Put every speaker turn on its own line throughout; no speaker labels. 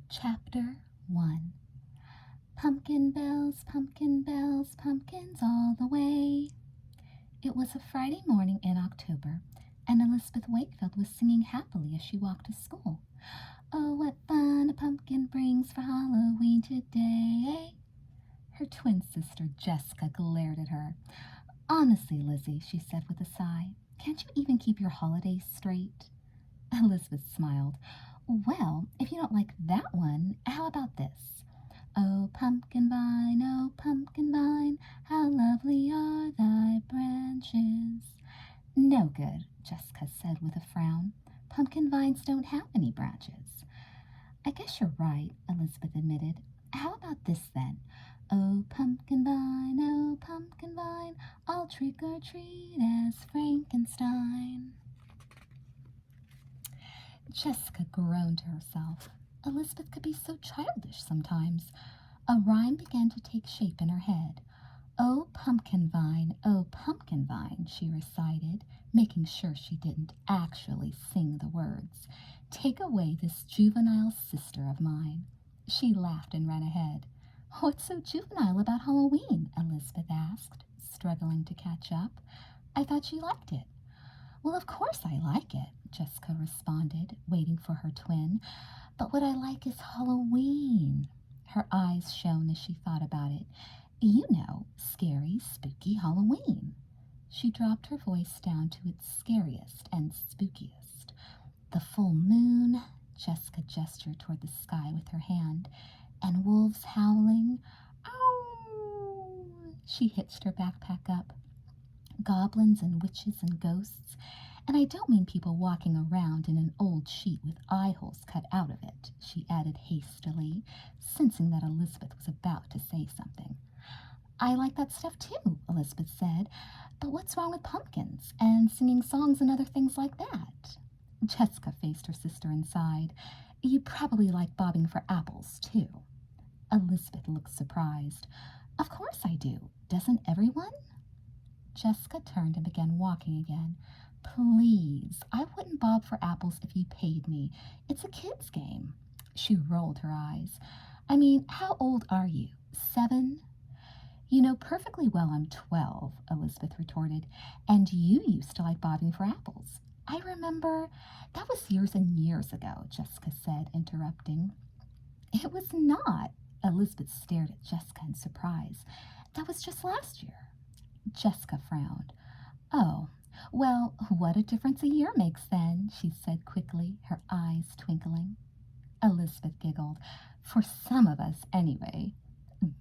Chapter 1. Pumpkin bells, pumpkins all the way. It was a Friday morning in October, and Elizabeth Wakefield was singing happily as she walked to school. Oh, what fun a pumpkin brings for Halloween today. Her twin sister Jessica glared at her. Honestly, Lizzie, she said with a sigh, can't you even keep your holidays straight? Elizabeth smiled. Well, if you don't like that one, how about this? Oh, pumpkin vine, how lovely are thy branches. No good, Jessica said with a frown. Pumpkin vines don't have any branches. I guess you're right, Elizabeth admitted. How about this then? Oh, pumpkin vine, I'll trick or treat as Frankenstein. Jessica groaned to herself. Elizabeth could be so childish sometimes. A rhyme began to take shape in her head. Oh, pumpkin vine, she recited, making sure she didn't actually sing the words. Take away this juvenile sister of mine. She laughed and ran ahead. What's so juvenile about Halloween? Elizabeth asked, struggling to catch up. I thought you liked it. Well, of course I like it, Jessica responded, waiting for her twin. But what I like is Halloween. Her eyes shone as she thought about it. You know, scary, spooky Halloween. She dropped her voice down to its scariest and spookiest. The full moon, Jessica gestured toward the sky with her hand, and wolves howling. Ow! She hitched her backpack up. Goblins and witches and ghosts, and I don't mean people walking around in an old sheet with eye holes cut out of it, she added hastily, sensing that Elizabeth was about to say something. I like that stuff too, Elizabeth said, but what's wrong with pumpkins and singing songs and other things like that? Jessica faced her sister and sighed. You probably like bobbing for apples too. Elizabeth looked surprised. Of course I do. Doesn't everyone? Jessica turned and began walking again. Please, I wouldn't bob for apples if you paid me. It's a kid's game. She rolled her eyes. I mean, how old are you? 7? You know perfectly well I'm 12, Elizabeth retorted, and you used to like bobbing for apples. I remember. That was years and years ago, Jessica said, interrupting. It was not. Elizabeth stared at Jessica in surprise. That was just last year. Jessica frowned. Oh, well, what a difference a year makes then, she said quickly, her eyes twinkling. Elizabeth giggled. For some of us, anyway.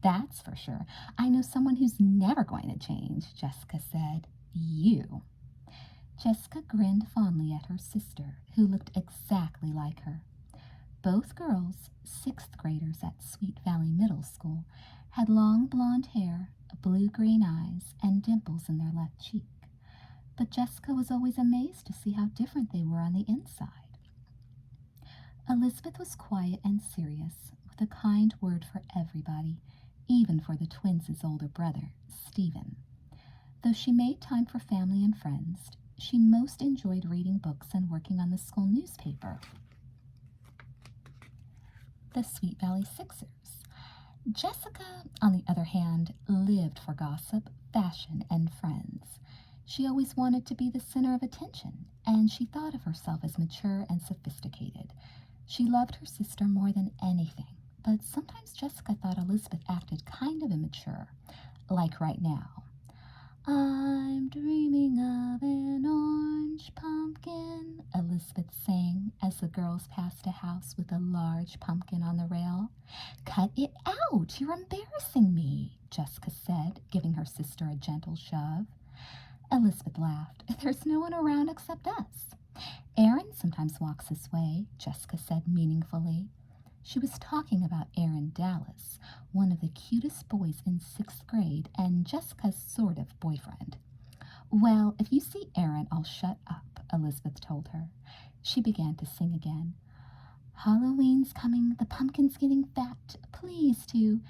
That's for sure. I know someone who's never going to change, Jessica said. You. Jessica grinned fondly at her sister, who looked exactly like her. Both girls, 6th graders at Sweet Valley Middle School, had long blonde hair, blue-green eyes, and dimples in their left cheek. But Jessica was always amazed to see how different they were on the inside. Elizabeth was quiet and serious, with a kind word for everybody, even for the twins' older brother, Stephen. Though she made time for family and friends, she most enjoyed reading books and working on the school newspaper, the Sweet Valley Sixers. Jessica, on the other hand, lived for gossip, fashion, and friends. She always wanted to be the center of attention, and she thought of herself as mature and sophisticated. She loved her sister more than anything, but sometimes Jessica thought Elizabeth acted kind of immature, like right now. I'm dreaming of an orange pumpkin, Elizabeth sang as the girls passed a house with a large pumpkin on the rail. Cut it out, you're embarrassing me, Jessica said, giving her sister a gentle shove. Elizabeth laughed. There's no one around except us. Aaron sometimes walks this way, Jessica said meaningfully. She was talking about Aaron Dallas, one of the cutest boys in 6th grade and Jessica's sort of boyfriend. Well, if you see Aaron, I'll shut up, Elizabeth told her. She began to sing again. Halloween's coming, the pumpkin's getting fat. Please, to.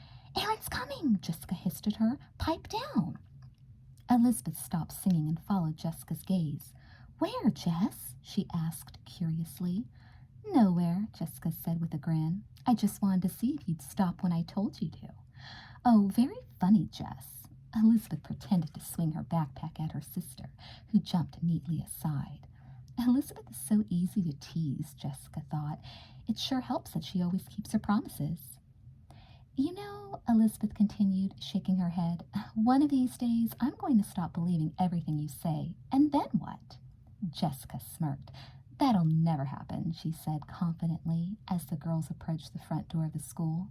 Aaron's coming, Jessica hissed at her. Pipe down. Elizabeth stopped singing and followed Jessica's gaze. Where, Jess? She asked curiously. Nowhere, Jessica said with a grin. I just wanted to see if you'd stop when I told you to. Oh, very funny, Jess. Elizabeth pretended to swing her backpack at her sister, who jumped neatly aside. Elizabeth is so easy to tease, Jessica thought. It sure helps that she always keeps her promises. You know, Elizabeth continued, shaking her head, one of these days I'm going to stop believing everything you say. And then what? Jessica smirked. That'll never happen, she said confidently as the girls approached the front door of the school.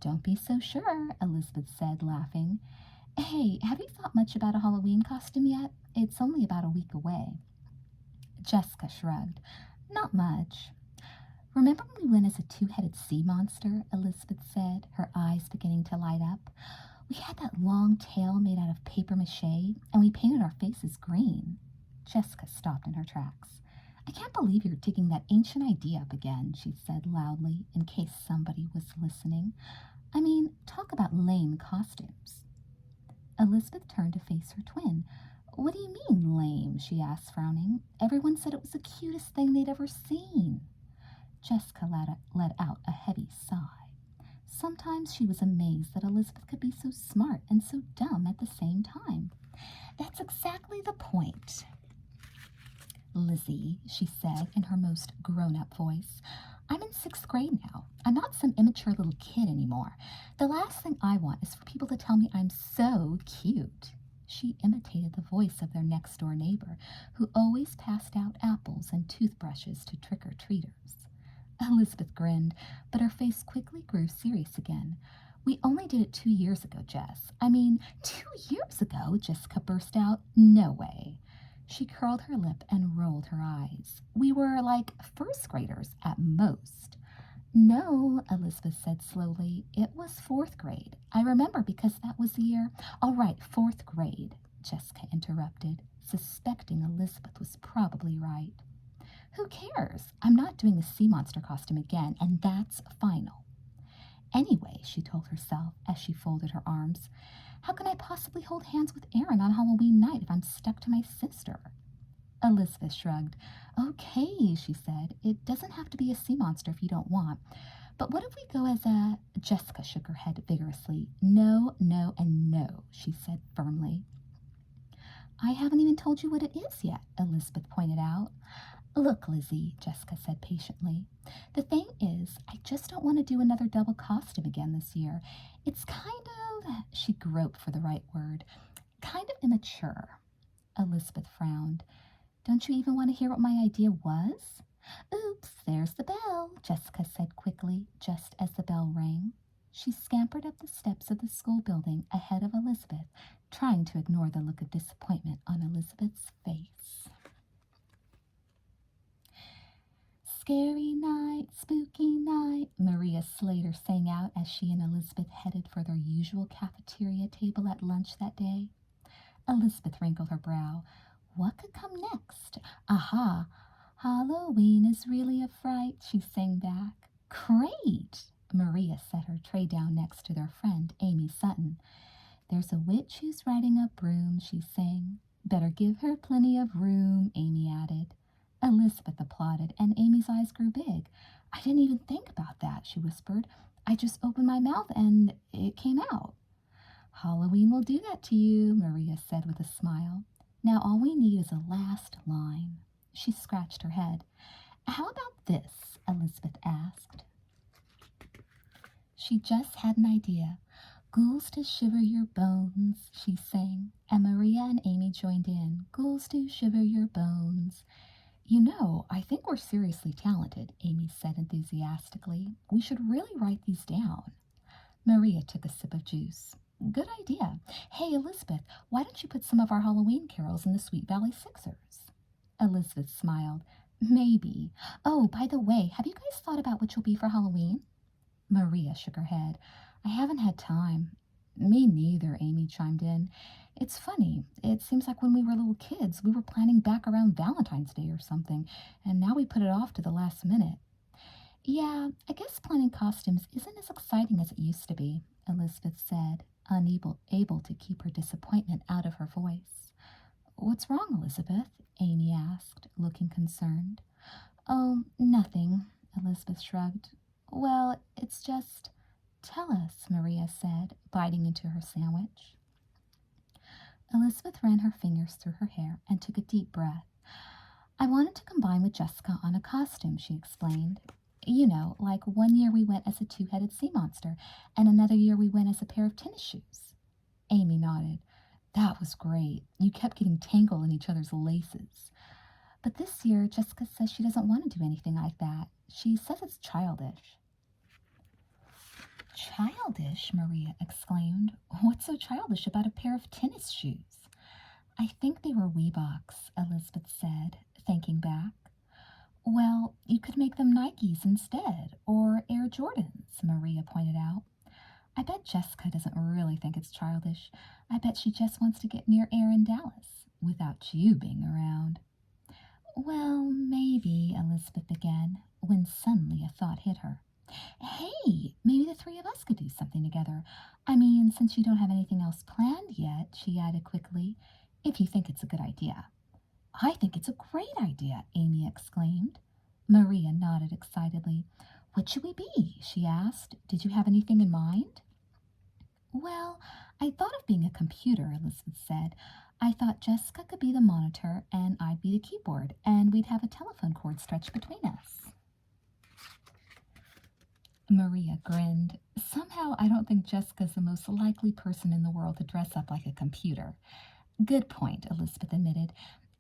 Don't be so sure, Elizabeth said, laughing. Hey, have you thought much about a Halloween costume yet? It's only about a week away. Jessica shrugged. Not much. Remember when we went as a two-headed sea monster? Elizabeth said, her eyes beginning to light up. We had that long tail made out of papier-mâché, and we painted our faces green. Jessica stopped in her tracks. I can't believe you're digging that ancient idea up again, she said loudly, in case somebody was listening. I mean, talk about lame costumes. Elizabeth turned to face her twin. What do you mean, lame? She asked, frowning. Everyone said it was the cutest thing they'd ever seen. Jessica let out a heavy sigh. Sometimes she was amazed that Elizabeth could be so smart and so dumb at the same time. That's exactly the point. Lizzie, she said in her most grown-up voice, I'm in 6th grade now. I'm not some immature little kid anymore. The last thing I want is for people to tell me I'm so cute. She imitated the voice of their next-door neighbor, who always passed out apples and toothbrushes to trick-or-treaters. Elizabeth grinned, but her face quickly grew serious again. We only did it 2 years ago, Jess. I mean, 2 years ago, Jessica burst out. No way. She curled her lip and rolled her eyes. We were like 1st graders at most. No, Elizabeth said slowly. It was 4th grade. I remember because that was the year. All right, 4th grade, Jessica interrupted, suspecting Elizabeth was probably right. Who cares? I'm not doing the sea monster costume again, and that's final. Anyway, she told herself as she folded her arms, how can I possibly hold hands with Aaron on Halloween night if I'm stuck to my sister? Elizabeth shrugged. Okay, she said, it doesn't have to be a sea monster if you don't want. But what if we go as a... Jessica shook her head vigorously. No, no, and no, she said firmly. I haven't even told you what it is yet, Elizabeth pointed out. Look, Lizzie, Jessica said patiently. The thing is, I just don't want to do another double costume again this year. It's kind of... She groped for the right word. Kind of immature. Elizabeth frowned. Don't you even want to hear what my idea was? Oops, there's the bell, Jessica said quickly, just as the bell rang. She scampered up the steps of the school building ahead of Elizabeth, trying to ignore the look of disappointment on Elizabeth's face. Scary night, spooky night, Maria Slater sang out as she and Elizabeth headed for their usual cafeteria table at lunch that day. Elizabeth wrinkled her brow. What could come next? Aha! Halloween is really a fright, she sang back. Great! Maria set her tray down next to their friend, Amy Sutton. There's a witch who's riding a broom, she sang. Better give her plenty of room, Amy added. Elizabeth applauded, and Amy's eyes grew big. I didn't even think about that, she whispered. I just opened my mouth and it came out. Halloween will do that to you, Maria said with a smile. Now all we need is a last line. She scratched her head. How about this? Elizabeth asked. She just had an idea. Ghouls to shiver your bones, she sang, and Maria and Amy joined in. Ghouls to shiver your bones. You know, I think we're seriously talented, Amy said enthusiastically. We should really write these down. Maria took a sip of juice. Good idea. Hey, Elizabeth, why don't you put some of our Halloween carols in the Sweet Valley Sixers? Elizabeth smiled. Maybe. Oh, by the way, have you guys thought about what you'll be for Halloween? Maria shook her head. I haven't had time. Me neither, Amy chimed in. It's funny. It seems like when we were little kids, we were planning back around Valentine's Day or something, and now we put it off to the last minute. Yeah, I guess planning costumes isn't as exciting as it used to be, Elizabeth said, unable to keep her disappointment out of her voice. What's wrong, Elizabeth? Amy asked, looking concerned. Oh, nothing, Elizabeth shrugged. Well, it's just. Tell us, Maria said, biting into her sandwich. Elizabeth ran her fingers through her hair and took a deep breath. I wanted to combine with Jessica on a costume, she explained. You know, like one year we went as a two-headed sea monster, and another year we went as a pair of tennis shoes. Amy nodded. That was great. You kept getting tangled in each other's laces. But this year, Jessica says she doesn't want to do anything like that. She says it's childish. Childish? Maria exclaimed. What's so childish about a pair of tennis shoes? I think they were Weeboks, Elizabeth said, thinking back. Well, you could make them Nikes instead, or Air Jordans, Maria pointed out. I bet Jessica doesn't really think it's childish. I bet she just wants to get near Air in Dallas, without you being around. Well, maybe, Elizabeth began, when suddenly a thought hit her. Hey, maybe the three of us could do something together. I mean, since you don't have anything else planned yet, she added quickly, if you think it's a good idea. I think it's a great idea, Amy exclaimed. Maria nodded excitedly. What should we be? She asked. Did you have anything in mind? Well, I thought of being a computer, Elizabeth said. I thought Jessica could be the monitor and I'd be the keyboard, and we'd have a telephone cord stretched between us. Maria grinned. Somehow I don't think Jessica's the most likely person in the world to dress up like a computer. Good point, Elizabeth admitted.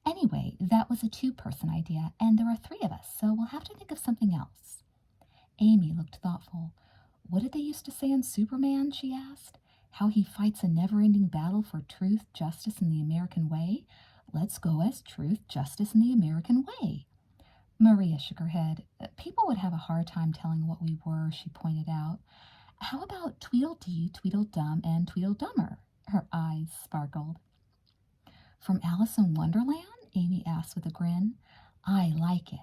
Anyway, that was a two-person idea, and there are three of us, so we'll have to think of something else. Amy looked thoughtful. What did they used to say in Superman, she asked. How he fights a never-ending battle for truth, justice, and the American way? Let's go as truth, justice, and the American way. Maria shook her head. People would have a hard time telling what we were, she pointed out. How about Tweedledee, Tweedledum, and Tweedledummer? Her eyes sparkled. From Alice in Wonderland? Amy asked with a grin. I like it.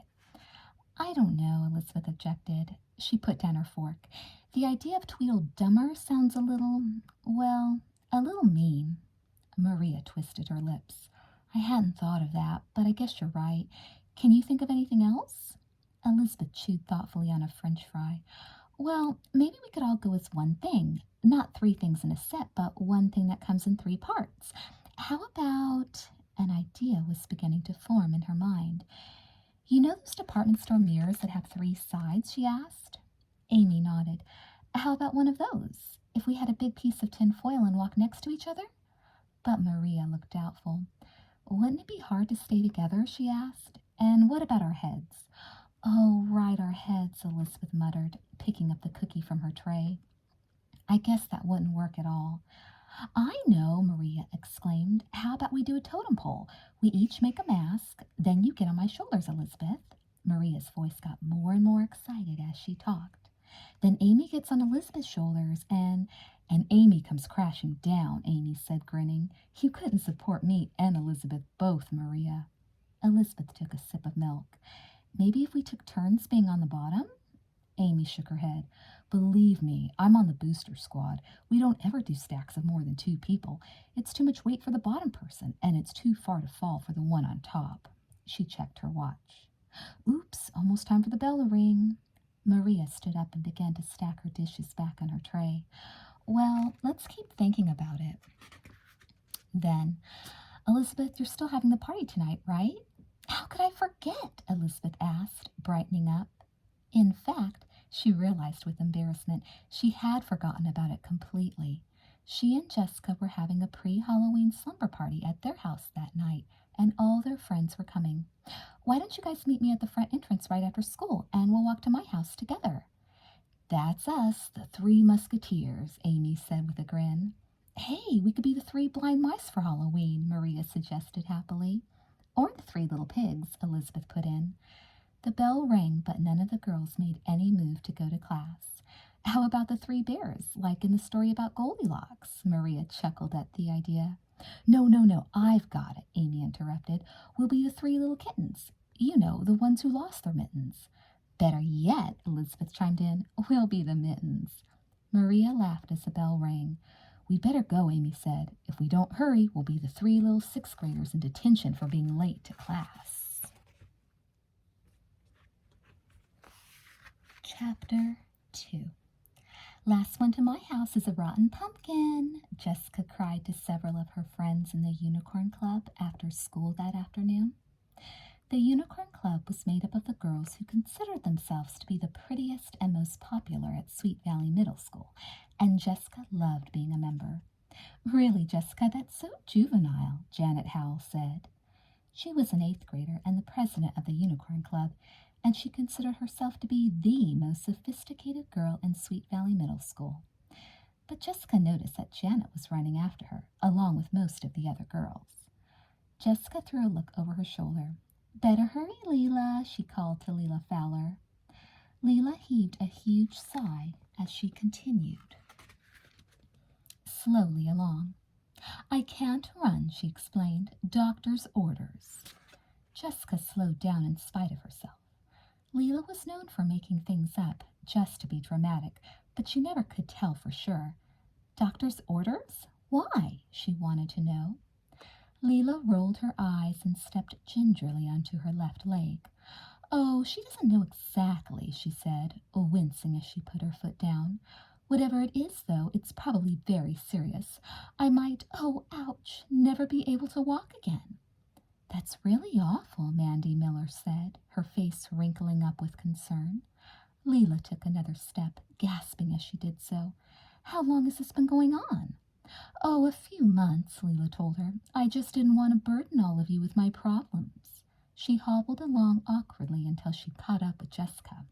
I don't know, Elizabeth objected. She put down her fork. The idea of Tweedledummer sounds a little mean. Maria twisted her lips. I hadn't thought of that, but I guess you're right. Can you think of anything else? Elizabeth chewed thoughtfully on a French fry. Well, maybe we could all go as one thing. Not three things in a set, but one thing that comes in three parts. How about... An idea was beginning to form in her mind. You know those department store mirrors that have three sides, she asked. Amy nodded. How about one of those? If we had a big piece of tin foil and walked next to each other? But Maria looked doubtful. Wouldn't it be hard to stay together, she asked. And what about our heads? Oh, right, our heads, Elizabeth muttered, picking up the cookie from her tray. I guess that wouldn't work at all. I know, Maria exclaimed. How about we do a totem pole? We each make a mask. Then you get on my shoulders, Elizabeth. Maria's voice got more and more excited as she talked. Then Amy gets on Elizabeth's shoulders and Amy comes crashing down, Amy said, grinning. You couldn't support me and Elizabeth both, Maria. Elizabeth took a sip of milk. Maybe if we took turns being on the bottom? Amy shook her head. Believe me, I'm on the booster squad. We don't ever do stacks of more than two people. It's too much weight for the bottom person, and it's too far to fall for the one on top. She checked her watch. Oops, almost time for the bell to ring. Maria stood up and began to stack her dishes back on her tray. Well, let's keep thinking about it. Then, Elizabeth, you're still having the party tonight, right? How could I forget? Elizabeth asked, brightening up. In fact, she realized with embarrassment she had forgotten about it completely. She and Jessica were having a pre-Halloween slumber party at their house that night, and all their friends were coming. Why don't you guys meet me at the front entrance right after school, and we'll walk to my house together? That's us, the Three Musketeers, Amy said with a grin. Hey, we could be the three blind mice for Halloween, Maria suggested happily. Or the three little pigs, Elizabeth put in. The bell rang, but none of the girls made any move to go to class. How about the three bears, like in the story about Goldilocks? Maria chuckled at the idea. No, I've got it, Amy interrupted. We'll be the three little kittens. You know, the ones who lost their mittens. Better yet, Elizabeth chimed in, we'll be the mittens. Maria laughed as the bell rang. We better go, Amy said. If we don't hurry, we'll be the 3 little 6th graders in detention for being late to class. Chapter 2. Last one to my house is a rotten pumpkin, Jessica cried to several of her friends in the Unicorn Club after school that afternoon. The Unicorn Club was made up of the girls who considered themselves to be the prettiest and most popular at Sweet Valley Middle School, and Jessica loved being a member. Really, Jessica, that's so juvenile, Janet Howell said. She was an 8th grader and the president of the Unicorn Club, and she considered herself to be the most sophisticated girl in Sweet Valley Middle School. But Jessica noticed that Janet was running after her, along with most of the other girls. Jessica threw a look over her shoulder. Better hurry, Leela, she called to Leela Fowler. Leela heaved a huge sigh as she continued slowly along. I can't run, she explained. Doctor's orders. Jessica slowed down in spite of herself. Leela was known for making things up, just to be dramatic, but she never could tell for sure. Doctor's orders? Why? She wanted to know. Leela rolled her eyes and stepped gingerly onto her left leg. Oh, she doesn't know exactly, she said, wincing as she put her foot down. Whatever it is, though, it's probably very serious. I might, oh, ouch, never be able to walk again. That's really awful, Mandy Miller said, her face wrinkling up with concern. Leela took another step, gasping as she did so. How long has this been going on? Oh, a few months, Leela told her. I just didn't want to burden all of you with my problems. She hobbled along awkwardly until she caught up with Jessica.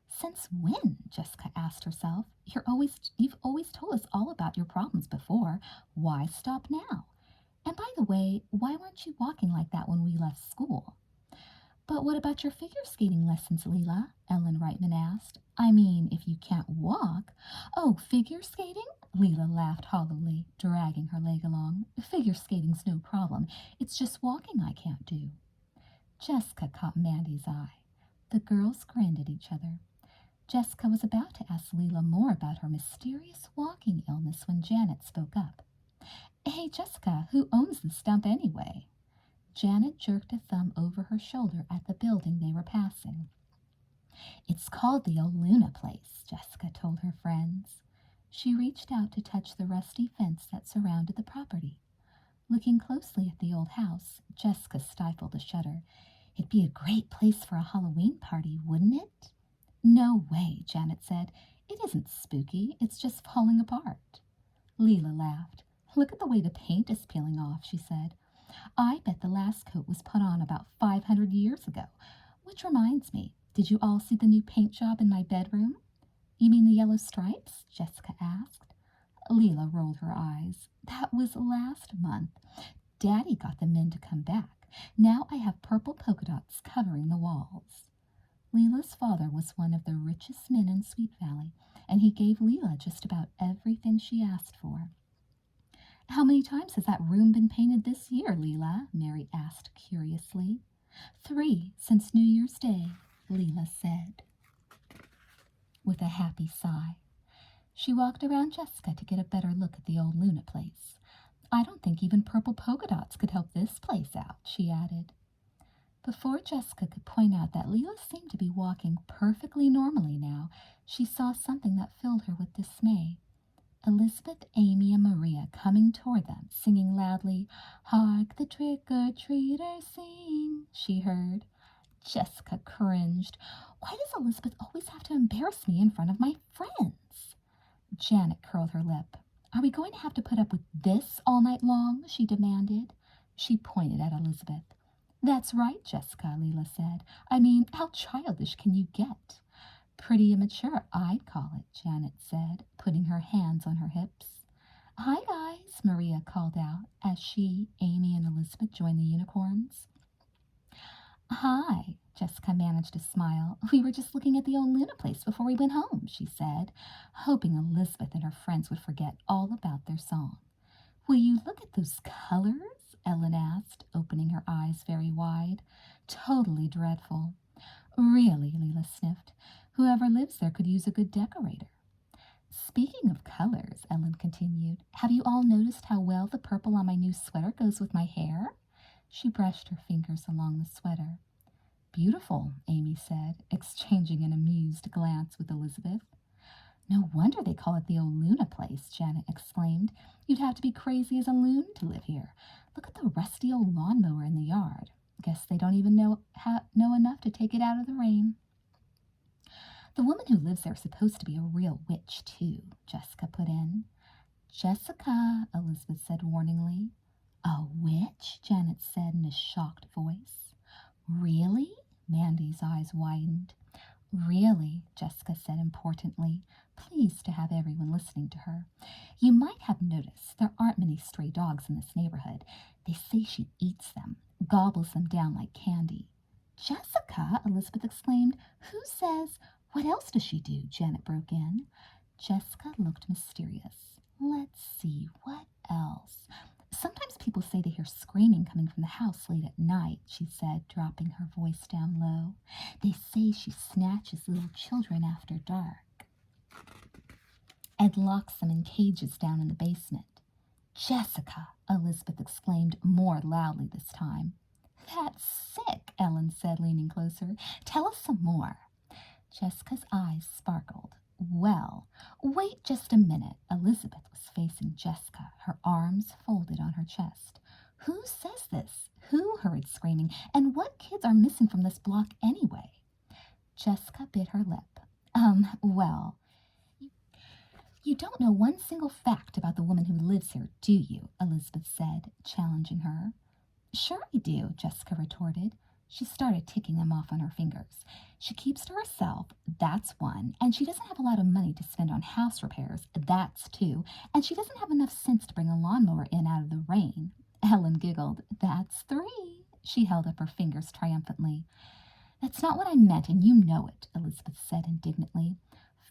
Since when? Jessica asked herself. You've always told us all about your problems before. Why stop now? And by the way, why weren't you walking like that when we left school? But what about your figure skating lessons, Leela? Ellen Reitman asked. I mean, if you can't walk. Oh, figure skating? Leela laughed hollowly, dragging her leg along. Figure skating's no problem. It's just walking I can't do. Jessica caught Mandy's eye. The girls grinned at each other. Jessica was about to ask Leela more about her mysterious walking illness when Janet spoke up. Hey, Jessica, who owns the stump anyway? Janet jerked a thumb over her shoulder at the building they were passing. It's called the old Luna place, Jessica told her friends. She reached out to touch the rusty fence that surrounded the property. Looking closely at the old house, Jessica stifled a shudder. It'd be a great place for a Halloween party, wouldn't it? No way, Janet said. It isn't spooky, it's just falling apart. Leela laughed. Look at the way the paint is peeling off, she said. I bet the last coat was put on about 500 years ago. Which reminds me, did you all see the new paint job in my bedroom? You mean the yellow stripes? Jessica asked. Leela rolled her eyes. That was last month. Daddy got the men to come back. Now I have purple polka dots covering the walls. Leela's father was one of the richest men in Sweet Valley, and he gave Leela just about everything she asked for. How many times has that room been painted this year, Leela? Mary asked curiously. 3 since New Year's Day, Leela said, with a happy sigh. She walked around Jessica to get a better look at the old Luna place. I don't think even purple polka dots could help this place out, she added. Before Jessica could point out that Leela seemed to be walking perfectly normally now, she saw something that filled her with dismay. Elizabeth, Amy, and Maria coming toward them, singing loudly, Hark the trick-or-treaters sing, she heard. Jessica cringed. Why does Elizabeth always have to embarrass me in front of my friends? Janet curled her lip. Are we going to have to put up with this all night long? She demanded. She pointed at Elizabeth. That's right, Jessica, Leela said. I mean, how childish can you get? Pretty immature, I'd call it, Janet said, putting her hands on her hips. Hi, guys, Maria called out as she, Amy, and Elizabeth joined the unicorns. Hi, Jessica managed to smile. We were just looking at the old Luna place before we went home, she said, hoping Elizabeth and her friends would forget all about their song. Will you look at those colors? Ellen asked, opening her eyes very wide. Totally dreadful. Really, Leela sniffed. Whoever lives there could use a good decorator. Speaking of colors, Ellen continued, have you all noticed how well the purple on my new sweater goes with my hair? She brushed her fingers along the sweater. Beautiful, Amy said, exchanging an amused glance with Elizabeth. No wonder they call it the old Luna place, Janet exclaimed. You'd have to be crazy as a loon to live here. Look at the rusty old lawnmower in the yard. Guess they don't even know enough to take it out of the rain. The woman who lives there is supposed to be a real witch, too, Jessica put in. Jessica, Elizabeth said warningly. A witch? Janet said in a shocked voice. Really? Mandy's eyes widened. Really, Jessica said importantly, pleased to have everyone listening to her. You might have noticed there aren't many stray dogs in this neighborhood. They say she eats them, gobbles them down like candy. Jessica, Elizabeth exclaimed, who says? What else does she do? Janet broke in. Jessica looked mysterious. Let's see, what else? Sometimes people say they hear screaming coming from the house late at night, she said, dropping her voice down low. They say she snatches little children after dark and locks them in cages down in the basement. Jessica, Elizabeth exclaimed more loudly this time. That's sick, Ellen said, leaning closer. Tell us some more. Jessica's eyes sparkled. Well, wait just a minute. Elizabeth was facing Jessica, her arms folded on her chest. Who says this? Who? Hurried screaming. And what kids are missing from this block anyway? Jessica bit her lip. Well, you don't know one single fact about the woman who lives here, do you? Elizabeth said, challenging her. Sure I do, Jessica retorted. She started ticking them off on her fingers. She keeps to herself, that's one, and she doesn't have a lot of money to spend on house repairs, that's two, and she doesn't have enough sense to bring a lawnmower in out of the rain. Ellen giggled. That's three. She held up her fingers triumphantly. That's not what I meant, and you know it, Elizabeth said indignantly.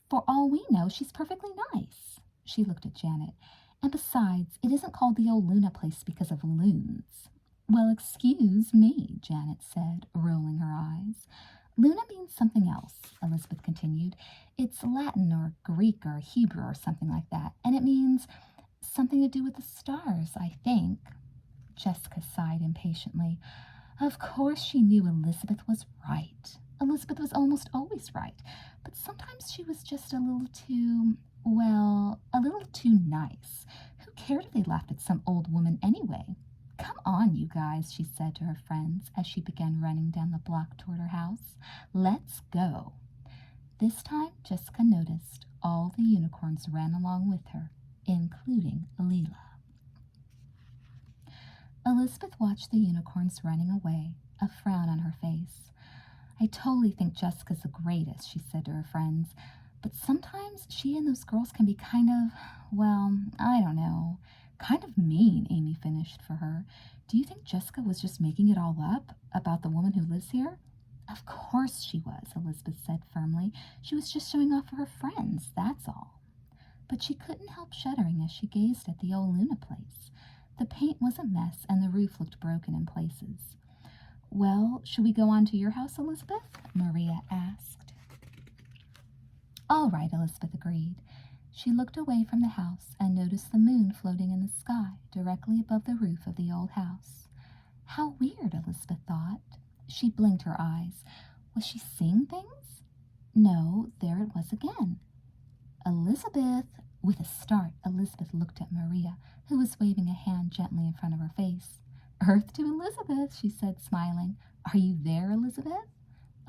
For all we know, she's perfectly nice. She looked at Janet. And besides, it isn't called the old Luna place because of loons. Well, excuse me, Janet said, rolling her eyes. Luna means something else, Elizabeth continued. It's Latin or Greek or Hebrew or something like that, and it means something to do with the stars, I think. Jessica sighed impatiently. Of course she knew Elizabeth was right. Elizabeth was almost always right, but sometimes she was just a little too nice. Who cared if they laughed at some old woman anyway? Come on, you guys, she said to her friends as she began running down the block toward her house. Let's go. This time, Jessica noticed all the unicorns ran along with her, including Leela. Elizabeth watched the unicorns running away, a frown on her face. I totally think Jessica's the greatest, she said to her friends, but sometimes she and those girls can be kind of mean, Amy finished for her. Do you think Jessica was just making it all up about the woman who lives here? Of course she was, Elizabeth said firmly. She was just showing off for her friends, that's all. But she couldn't help shuddering as she gazed at the old Luna place. The paint was a mess and the roof looked broken in places. Well, should we go on to your house, Elizabeth? Maria asked. All right, Elizabeth agreed. She looked away from the house and noticed the moon floating in the sky directly above the roof of the old house. How weird, Elizabeth thought. She blinked her eyes. Was she seeing things? No, there it was again. Elizabeth! With a start, Elizabeth looked at Maria, who was waving a hand gently in front of her face. Earth to Elizabeth, she said, smiling. Are you there, Elizabeth?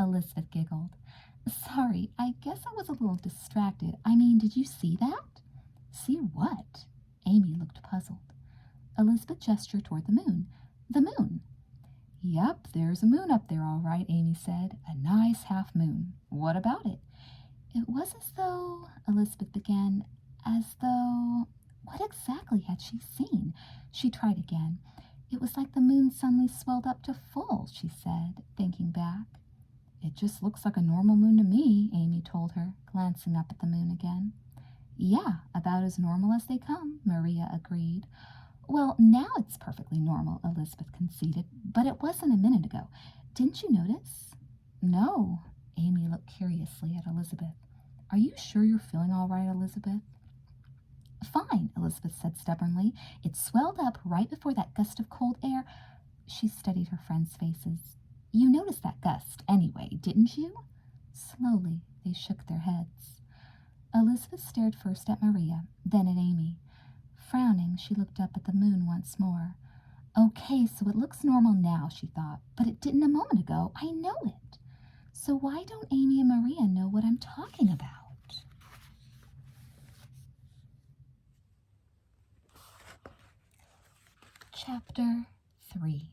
Elizabeth giggled. Sorry, I guess I was a little distracted. I mean, did you see that? See what? Amy looked puzzled. Elizabeth gestured toward the moon. The moon. Yep, there's a moon up there, all right, Amy said. A nice half moon. What about it? It was as though, Elizabeth began, what exactly had she seen? She tried again. It was like the moon suddenly swelled up to full, she said, thinking back. It just looks like a normal moon to me, Amy told her, glancing up at the moon again. Yeah, about as normal as they come, Maria agreed. Well, now it's perfectly normal, Elizabeth conceded, but it wasn't a minute ago. Didn't you notice? No. Amy looked curiously at Elizabeth. Are you sure you're feeling all right, Elizabeth? Fine, Elizabeth said stubbornly. It swelled up right before that gust of cold air. She studied her friends' faces. You noticed that gust anyway, didn't you? Slowly, they shook their heads. Elizabeth stared first at Maria, then at Amy. Frowning, she looked up at the moon once more. Okay, so it looks normal now, she thought, but it didn't a moment ago. I know it. So why don't Amy and Maria know what I'm talking about? Chapter 3.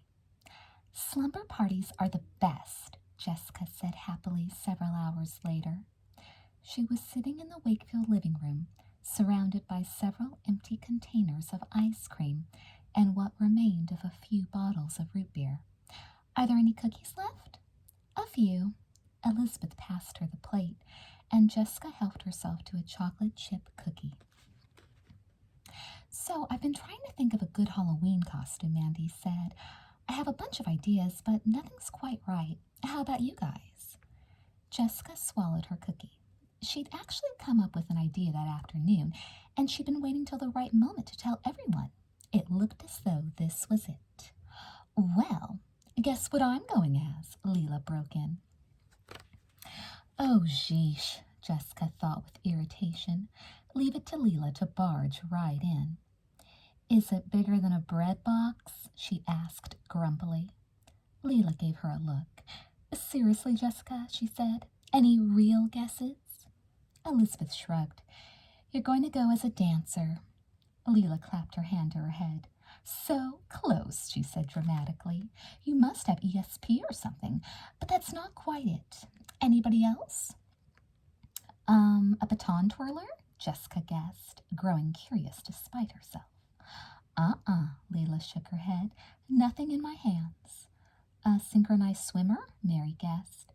Slumber parties are the best, Jessica said happily several hours later. She was sitting in the Wakefield living room, surrounded by several empty containers of ice cream and what remained of a few bottles of root beer. Are there any cookies left? A few. Elizabeth passed her the plate, and Jessica helped herself to a chocolate chip cookie. So I've been trying to think of a good Halloween costume, Mandy said. I have a bunch of ideas, but nothing's quite right. How about you guys? Jessica swallowed her cookie. She'd actually come up with an idea that afternoon, and she'd been waiting till the right moment to tell everyone. It looked as though this was it. Well, guess what I'm going as? Leela broke in. Oh, sheesh, Jessica thought with irritation. Leave it to Leela to barge right in. Is it bigger than a bread box? She asked grumpily. Leela gave her a look. Seriously, Jessica, she said. Any real guesses? Elizabeth shrugged. You're going to go as a dancer. Leela clapped her hand to her head. So close, she said dramatically. You must have ESP or something, but that's not quite it. Anybody else? A baton twirler? Jessica guessed, growing curious despite herself. Leela shook her head. Nothing in my hands. A synchronized swimmer? Mary guessed.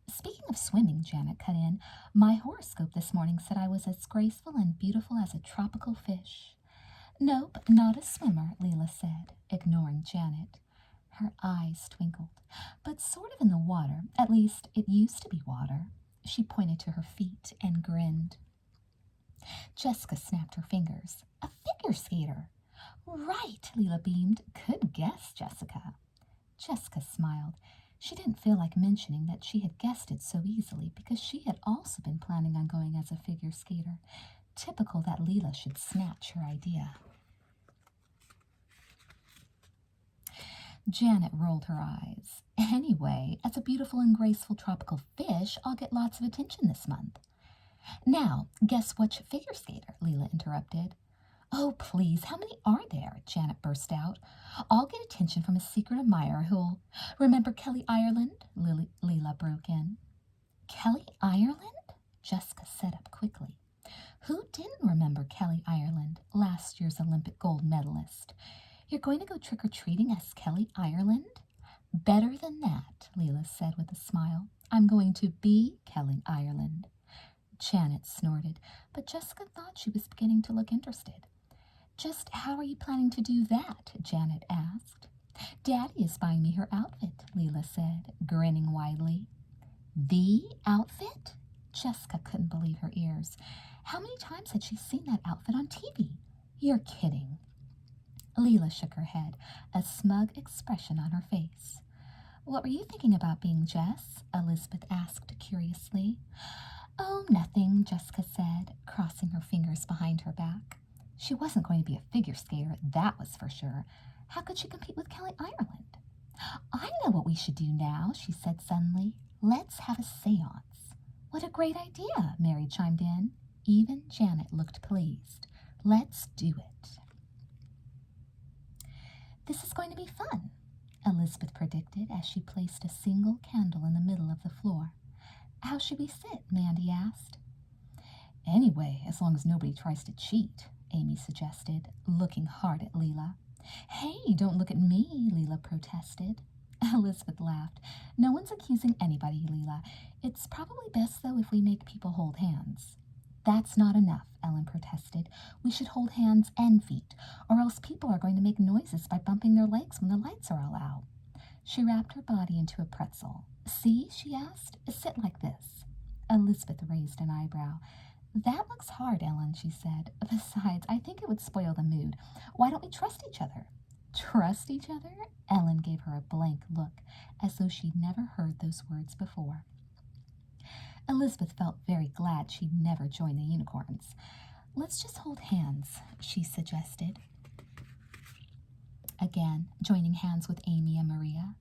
Speaking of swimming, Janet cut in, my horoscope this morning said I was as graceful and beautiful as a tropical fish. Nope, not a swimmer, Leela said, ignoring Janet. Her eyes twinkled. But sort of in the water. At least, it used to be water. She pointed to her feet and grinned. Jessica snapped her fingers. A figure skater. Right, Leela beamed. Good guess, Jessica. Jessica smiled. She didn't feel like mentioning that she had guessed it so easily because she had also been planning on going as a figure skater. Typical that Leela should snatch her idea. Janet rolled her eyes. Anyway, as a beautiful and graceful tropical fish, I'll get lots of attention this month. Now, guess which figure skater? Leela interrupted. Oh, please, how many are there? Janet burst out. I'll get attention from a secret admirer who'll... Remember Kelly Ireland? Leela broke in. Kelly Ireland? Jessica sat up quickly. Who didn't remember Kelly Ireland, last year's Olympic gold medalist? You're going to go trick-or-treating as Kelly Ireland? Better than that, Leela said with a smile. I'm going to be Kelly Ireland. Janet snorted, but Jessica thought she was beginning to look interested. Just how are you planning to do that? Janet asked. Daddy is buying me her outfit, Leela said, grinning widely. The outfit? Jessica couldn't believe her ears. How many times had she seen that outfit on TV? You're kidding. Leela shook her head, a smug expression on her face. What were you thinking about being, Jess? Elizabeth asked curiously. Oh, nothing, Jessica said, crossing her fingers behind her back. She wasn't going to be a figure skater, that was for sure. How could she compete with Kelly Ireland? I know what we should do now, she said suddenly. Let's have a seance. What a great idea, Mary chimed in. Even Janet looked pleased. Let's do it. This is going to be fun, Elizabeth predicted as she placed a single candle in the middle of the floor. How should we sit? Mandy asked. Anyway, as long as nobody tries to cheat, Amy suggested, looking hard at Leela. Hey, don't look at me, Leela protested. Elizabeth laughed. No one's accusing anybody, Leela. It's probably best, though, if we make people hold hands. That's not enough, Ellen protested. We should hold hands and feet, or else people are going to make noises by bumping their legs when the lights are all out. She wrapped her body into a pretzel. See, she asked. Sit like this. Elizabeth raised an eyebrow. That looks hard, Ellen, she said. Besides, I think it would spoil the mood. Why don't we trust each other? Trust each other? Ellen gave her a blank look, as though she'd never heard those words before. Elizabeth felt very glad she'd never joined the unicorns. Let's just hold hands, she suggested, again joining hands with Amy and Maria.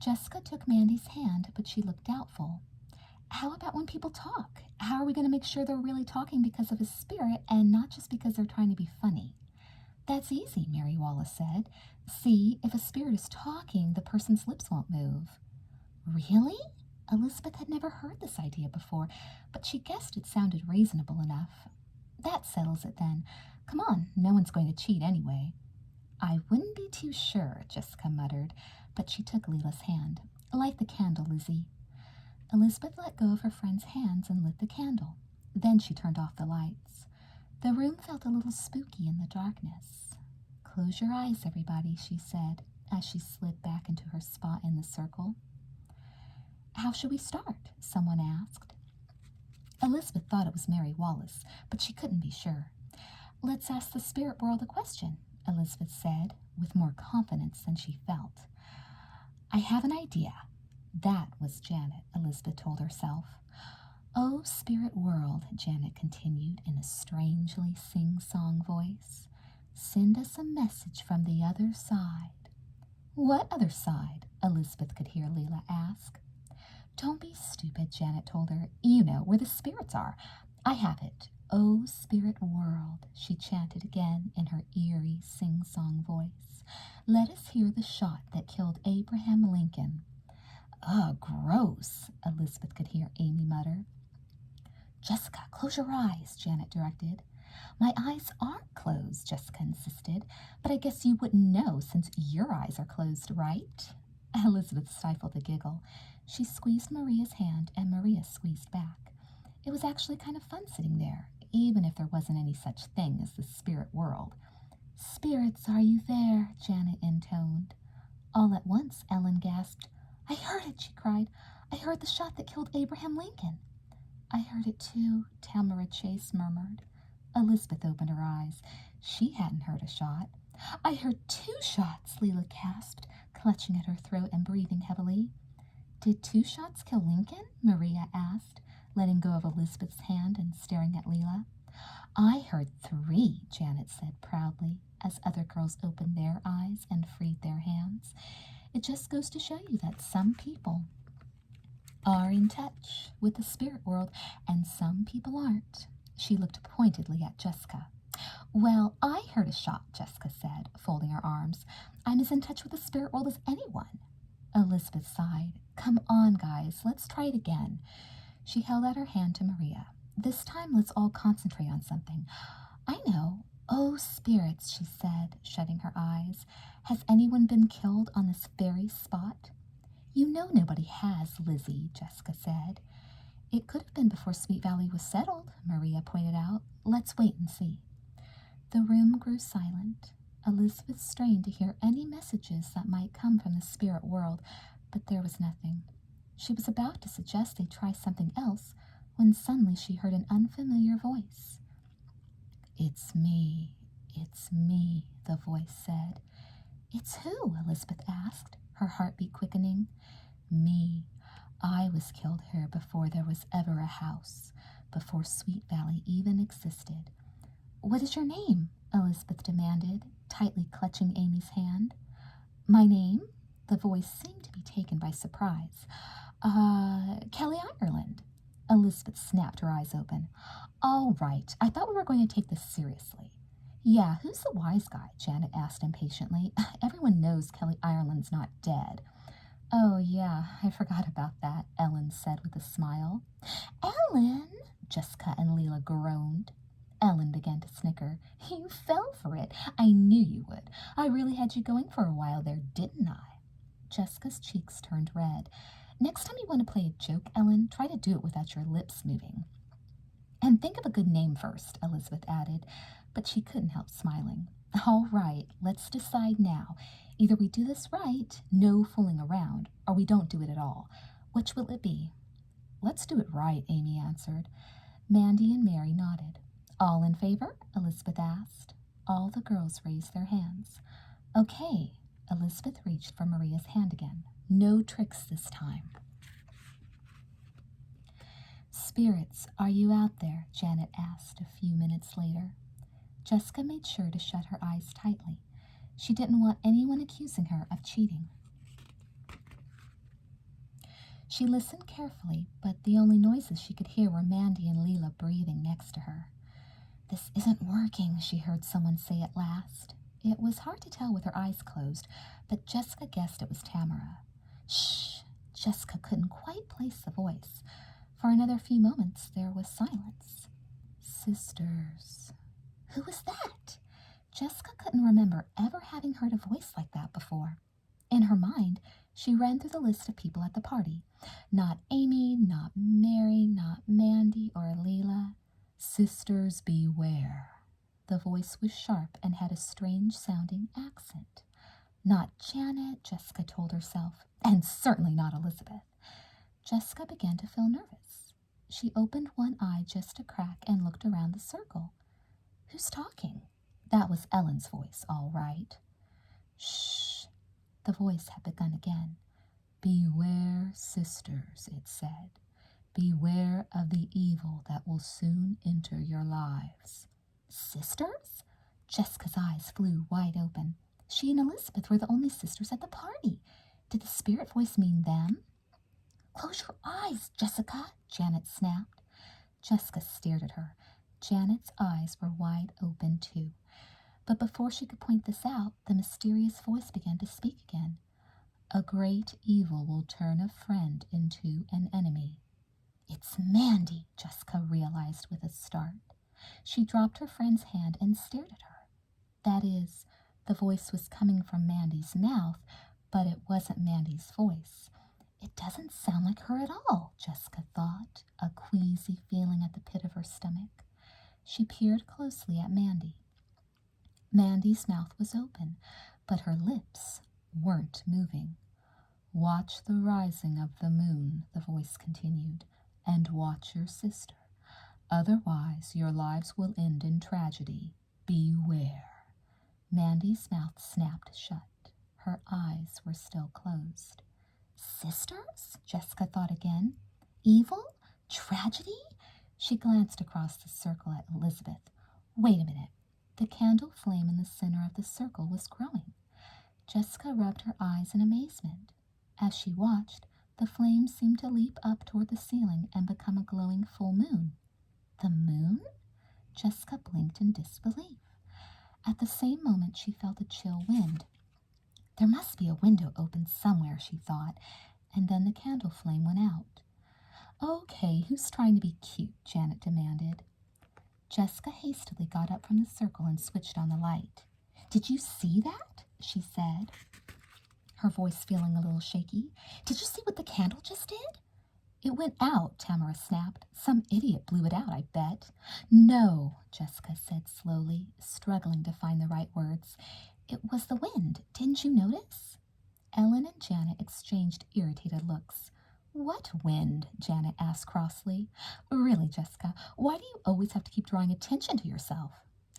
Jessica took Mandy's hand, but she looked doubtful. How about when people talk? How are we going to make sure they're really talking because of his spirit and not just because they're trying to be funny? That's easy, Mary Wallace said. See, if a spirit is talking, the person's lips won't move. Really? Elizabeth had never heard this idea before, but she guessed it sounded reasonable enough. That settles it then. Come on, no one's going to cheat anyway. I wouldn't be too sure, Jessica muttered, but she took Leela's hand. Light the candle, Lizzie. Elizabeth let go of her friend's hands and lit the candle. Then she turned off the lights. The room felt a little spooky in the darkness. Close your eyes, everybody, she said, as she slid back into her spot in the circle. How should we start? Someone asked. Elizabeth thought it was Mary Wallace, but she couldn't be sure. Let's ask the spirit world a question, Elizabeth said, with more confidence than she felt. I have an idea. That was Janet, Elizabeth told herself. Oh, spirit world, Janet continued in a strangely sing-song voice, send us a message from the other side. What other side? Elizabeth could hear Leela ask. Don't be stupid, Janet told her. You know where the spirits are. I have it. Oh, spirit world, she chanted again in her eerie sing-song voice. Let us hear the shot that killed Abraham Lincoln. Ugh, gross, Elizabeth could hear Amy mutter. Jessica, close your eyes, Janet directed. My eyes aren't closed, Jessica insisted, but I guess you wouldn't know since your eyes are closed, right? Elizabeth stifled a giggle. She squeezed Maria's hand, and Maria squeezed back. It was actually kind of fun sitting there, even if there wasn't any such thing as the spirit world. Spirits, are you there? Janet intoned. All at once, Ellen gasped. I heard it, she cried. I heard the shot that killed Abraham Lincoln. I heard it too, Tamara Chase murmured. Elizabeth opened her eyes. She hadn't heard a shot. I heard 2 shots, Leela gasped, clutching at her throat and breathing heavily. Did 2 shots kill Lincoln? Maria asked, letting go of Elizabeth's hand and staring at Leela. I heard 3, Janet said proudly, as other girls opened their eyes and freed their hands. It just goes to show you that some people are in touch with the spirit world and some people aren't. She looked pointedly at Jessica. Well, I heard a shot, Jessica said, folding her arms. I'm as in touch with the spirit world as anyone. Elizabeth sighed. Come on, guys, let's try it again. She held out her hand to Maria. This time, let's all concentrate on something. I know. Oh, spirits, she said, shutting her eyes. Has anyone been killed on this very spot? You know nobody has, Lizzie, Jessica said. It could have been before Sweet Valley was settled, Maria pointed out. Let's wait and see. The room grew silent. Elizabeth strained to hear any messages that might come from the spirit world, but there was nothing. She was about to suggest they try something else when suddenly she heard an unfamiliar voice. It's me, the voice said. It's who? Elizabeth asked, her heartbeat quickening. Me. I was killed here before there was ever a house, before Sweet Valley even existed. What is your name? Elizabeth demanded, tightly clutching Amy's hand. My name? The voice seemed to be taken by surprise. Kelly Ireland. Elizabeth snapped her eyes open. All right, I thought we were going to take this seriously. Yeah, who's the wise guy? Janet asked impatiently. Everyone knows Kelly Ireland's not dead. Oh, yeah, I forgot about that, Ellen said with a smile. Ellen! Jessica and Leela groaned. Ellen began to snicker. You fell for it. I knew you would. I really had you going for a while there, didn't I? Jessica's cheeks turned red. Next time you want to play a joke, Ellen, try to do it without your lips moving. And think of a good name first, Elizabeth added, but she couldn't help smiling. All right, let's decide now. Either we do this right, no fooling around, or we don't do it at all. Which will it be? Let's do it right, Amy answered. Mandy and Mary nodded. All in favor? Elizabeth asked. All the girls raised their hands. Okay, Elizabeth reached for Maria's hand again. No tricks this time. Spirits, are you out there? Janet asked a few minutes later. Jessica made sure to shut her eyes tightly. She didn't want anyone accusing her of cheating. She listened carefully, but the only noises she could hear were Mandy and Leela breathing next to her. This isn't working, she heard someone say at last. It was hard to tell with her eyes closed, but Jessica guessed it was Tamara. Shh! Jessica couldn't quite place the voice. For another few moments there was silence. Sisters. Who was that? Jessica couldn't remember ever having heard a voice like that before. In her mind, she ran through the list of people at the party. Not Amy, not Mary, not Mandy or Leela. Sisters, beware. The voice was sharp and had a strange-sounding accent. Not Janet, Jessica told herself, and certainly not Elizabeth. Jessica began to feel nervous. She opened one eye just a crack and looked around the circle. Who's talking? That was Ellen's voice, all right. Shh. The voice had begun again. Beware, sisters, it said. Beware of the evil that will soon enter your lives. Sisters? Jessica's eyes flew wide open. She and Elizabeth were the only sisters at the party. Did the spirit voice mean them? Close your eyes, Jessica, Janet snapped. Jessica stared at her. Janet's eyes were wide open, too. But before she could point this out, the mysterious voice began to speak again. A great evil will turn a friend into an enemy. It's Mandy, Jessica realized with a start. She dropped her friend's hand and stared at her. That is, the voice was coming from Mandy's mouth, but it wasn't Mandy's voice. It doesn't sound like her at all, Jessica thought, a queasy feeling at the pit of her stomach. She peered closely at Mandy. Mandy's mouth was open, but her lips weren't moving. Watch the rising of the moon, the voice continued, and watch your sister. Otherwise, your lives will end in tragedy. Beware. Mandy's mouth snapped shut. Her eyes were still closed. Sisters? Jessica thought again. Evil? Tragedy? She glanced across the circle at Elizabeth. Wait a minute. The candle flame in the center of the circle was growing. Jessica rubbed her eyes in amazement. As she watched, the flame seemed to leap up toward the ceiling and become a glowing full moon. The moon? Jessica blinked in disbelief. At the same moment, she felt a chill wind. There must be a window open somewhere, she thought, and then the candle flame went out. Okay, who's trying to be cute? Janet demanded. Jessica hastily got up from the circle and switched on the light. Did you see that? She said, her voice feeling a little shaky. Did you see what the candle just did? It went out, Tamara snapped. Some idiot blew it out, I bet. No, Jessica said slowly, struggling to find the right words. It was the wind. Didn't you notice? Ellen and Janet exchanged irritated looks. What wind? Janet asked crossly. Really, Jessica, why do you always have to keep drawing attention to yourself?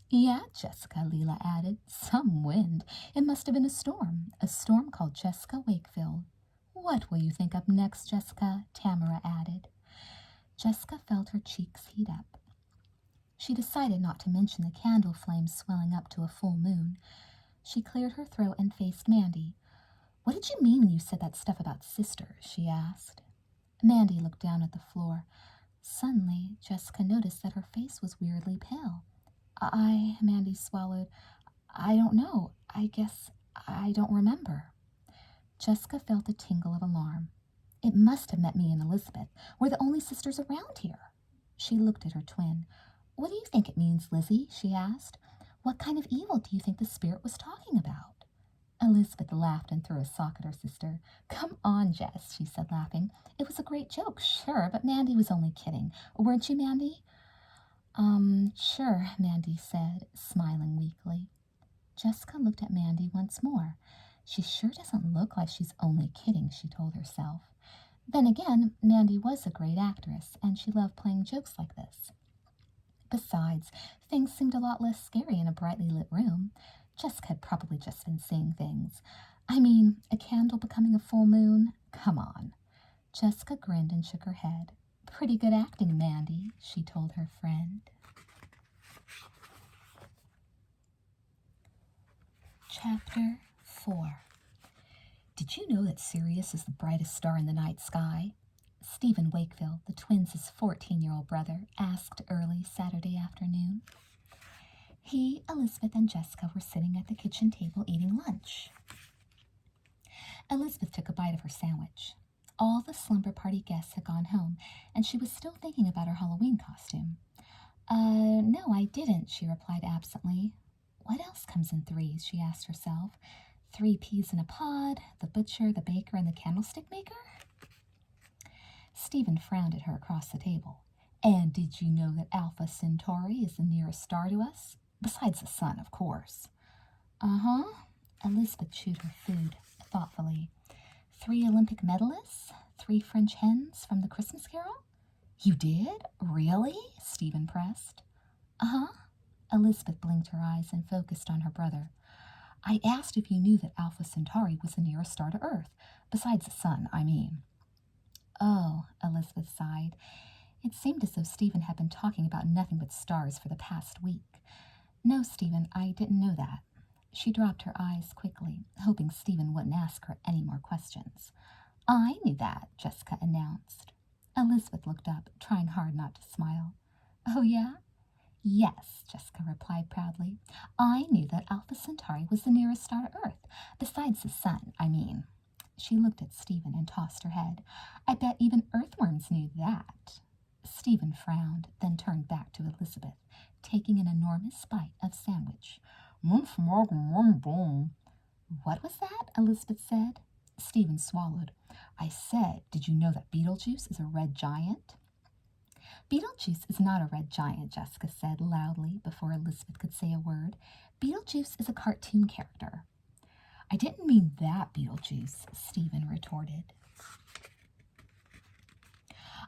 Yeah, Jessica, Leela added. Some wind. It must have been a storm called Jessica Wakefield. What will you think up next, Jessica? Tamara added. Jessica felt her cheeks heat up. She decided not to mention the candle flame swelling up to a full moon. She cleared her throat and faced Mandy. What did you mean when you said that stuff about sisters? She asked. Mandy looked down at the floor. Suddenly, Jessica noticed that her face was weirdly pale. Mandy swallowed. I don't know. I guess I don't remember. Jessica felt a tingle of alarm. It must have meant me and Elizabeth. We're the only sisters around here. She looked at her twin. What do you think it means, Lizzie? She asked. What kind of evil do you think the spirit was talking about? Elizabeth laughed and threw a sock at her sister. Come on, Jess, she said, laughing. It was a great joke, sure, but Mandy was only kidding. Weren't you, Mandy? Sure, Mandy said, smiling weakly. Jessica looked at Mandy once more. She sure doesn't look like she's only kidding, she told herself. Then again, Mandy was a great actress, and she loved playing jokes like this. Besides, things seemed a lot less scary in a brightly lit room. Jessica had probably just been seeing things. I mean, a candle becoming a full moon? Come on. Jessica grinned and shook her head. Pretty good acting, Mandy, she told her friend. Chapter 4. Did you know that Sirius is the brightest star in the night sky? Stephen Wakefield, the twins' 14-year-old brother, asked early Saturday afternoon. He, Elizabeth, and Jessica were sitting at the kitchen table eating lunch. Elizabeth took a bite of her sandwich. All the slumber party guests had gone home, and she was still thinking about her Halloween costume. No, I didn't, she replied absently. What else comes in threes, she asked herself. 3 peas in a pod, the butcher, the baker, and the candlestick maker? Stephen frowned at her across the table. And did you know that Alpha Centauri is the nearest star to us? Besides the sun, of course. Uh-huh. Elizabeth chewed her food thoughtfully. 3 Olympic medalists? 3 French hens from the Christmas Carol? You did? Really? Stephen pressed. Uh-huh. Elizabeth blinked her eyes and focused on her brother. I asked if you knew that Alpha Centauri was the nearest star to Earth, besides the sun, I mean. Oh, Elizabeth sighed. It seemed as though Stephen had been talking about nothing but stars for the past week. No, Stephen, I didn't know that. She dropped her eyes quickly, hoping Stephen wouldn't ask her any more questions. I knew that, Jessica announced. Elizabeth looked up, trying hard not to smile. Oh, yeah? Yes, Jessica replied proudly. I knew that Alpha Centauri was the nearest star to Earth, besides the sun, I mean. She looked at Stephen and tossed her head. I bet even earthworms knew that. Stephen frowned, then turned back to Elizabeth, taking an enormous bite of sandwich. What was that? Elizabeth said. Stephen swallowed. I said, did you know that Beetlejuice is a red giant? Beetlejuice is not a red giant, Jessica said loudly before Elizabeth could say a word. Beetlejuice is a cartoon character. I didn't mean that Beetlejuice, Stephen retorted.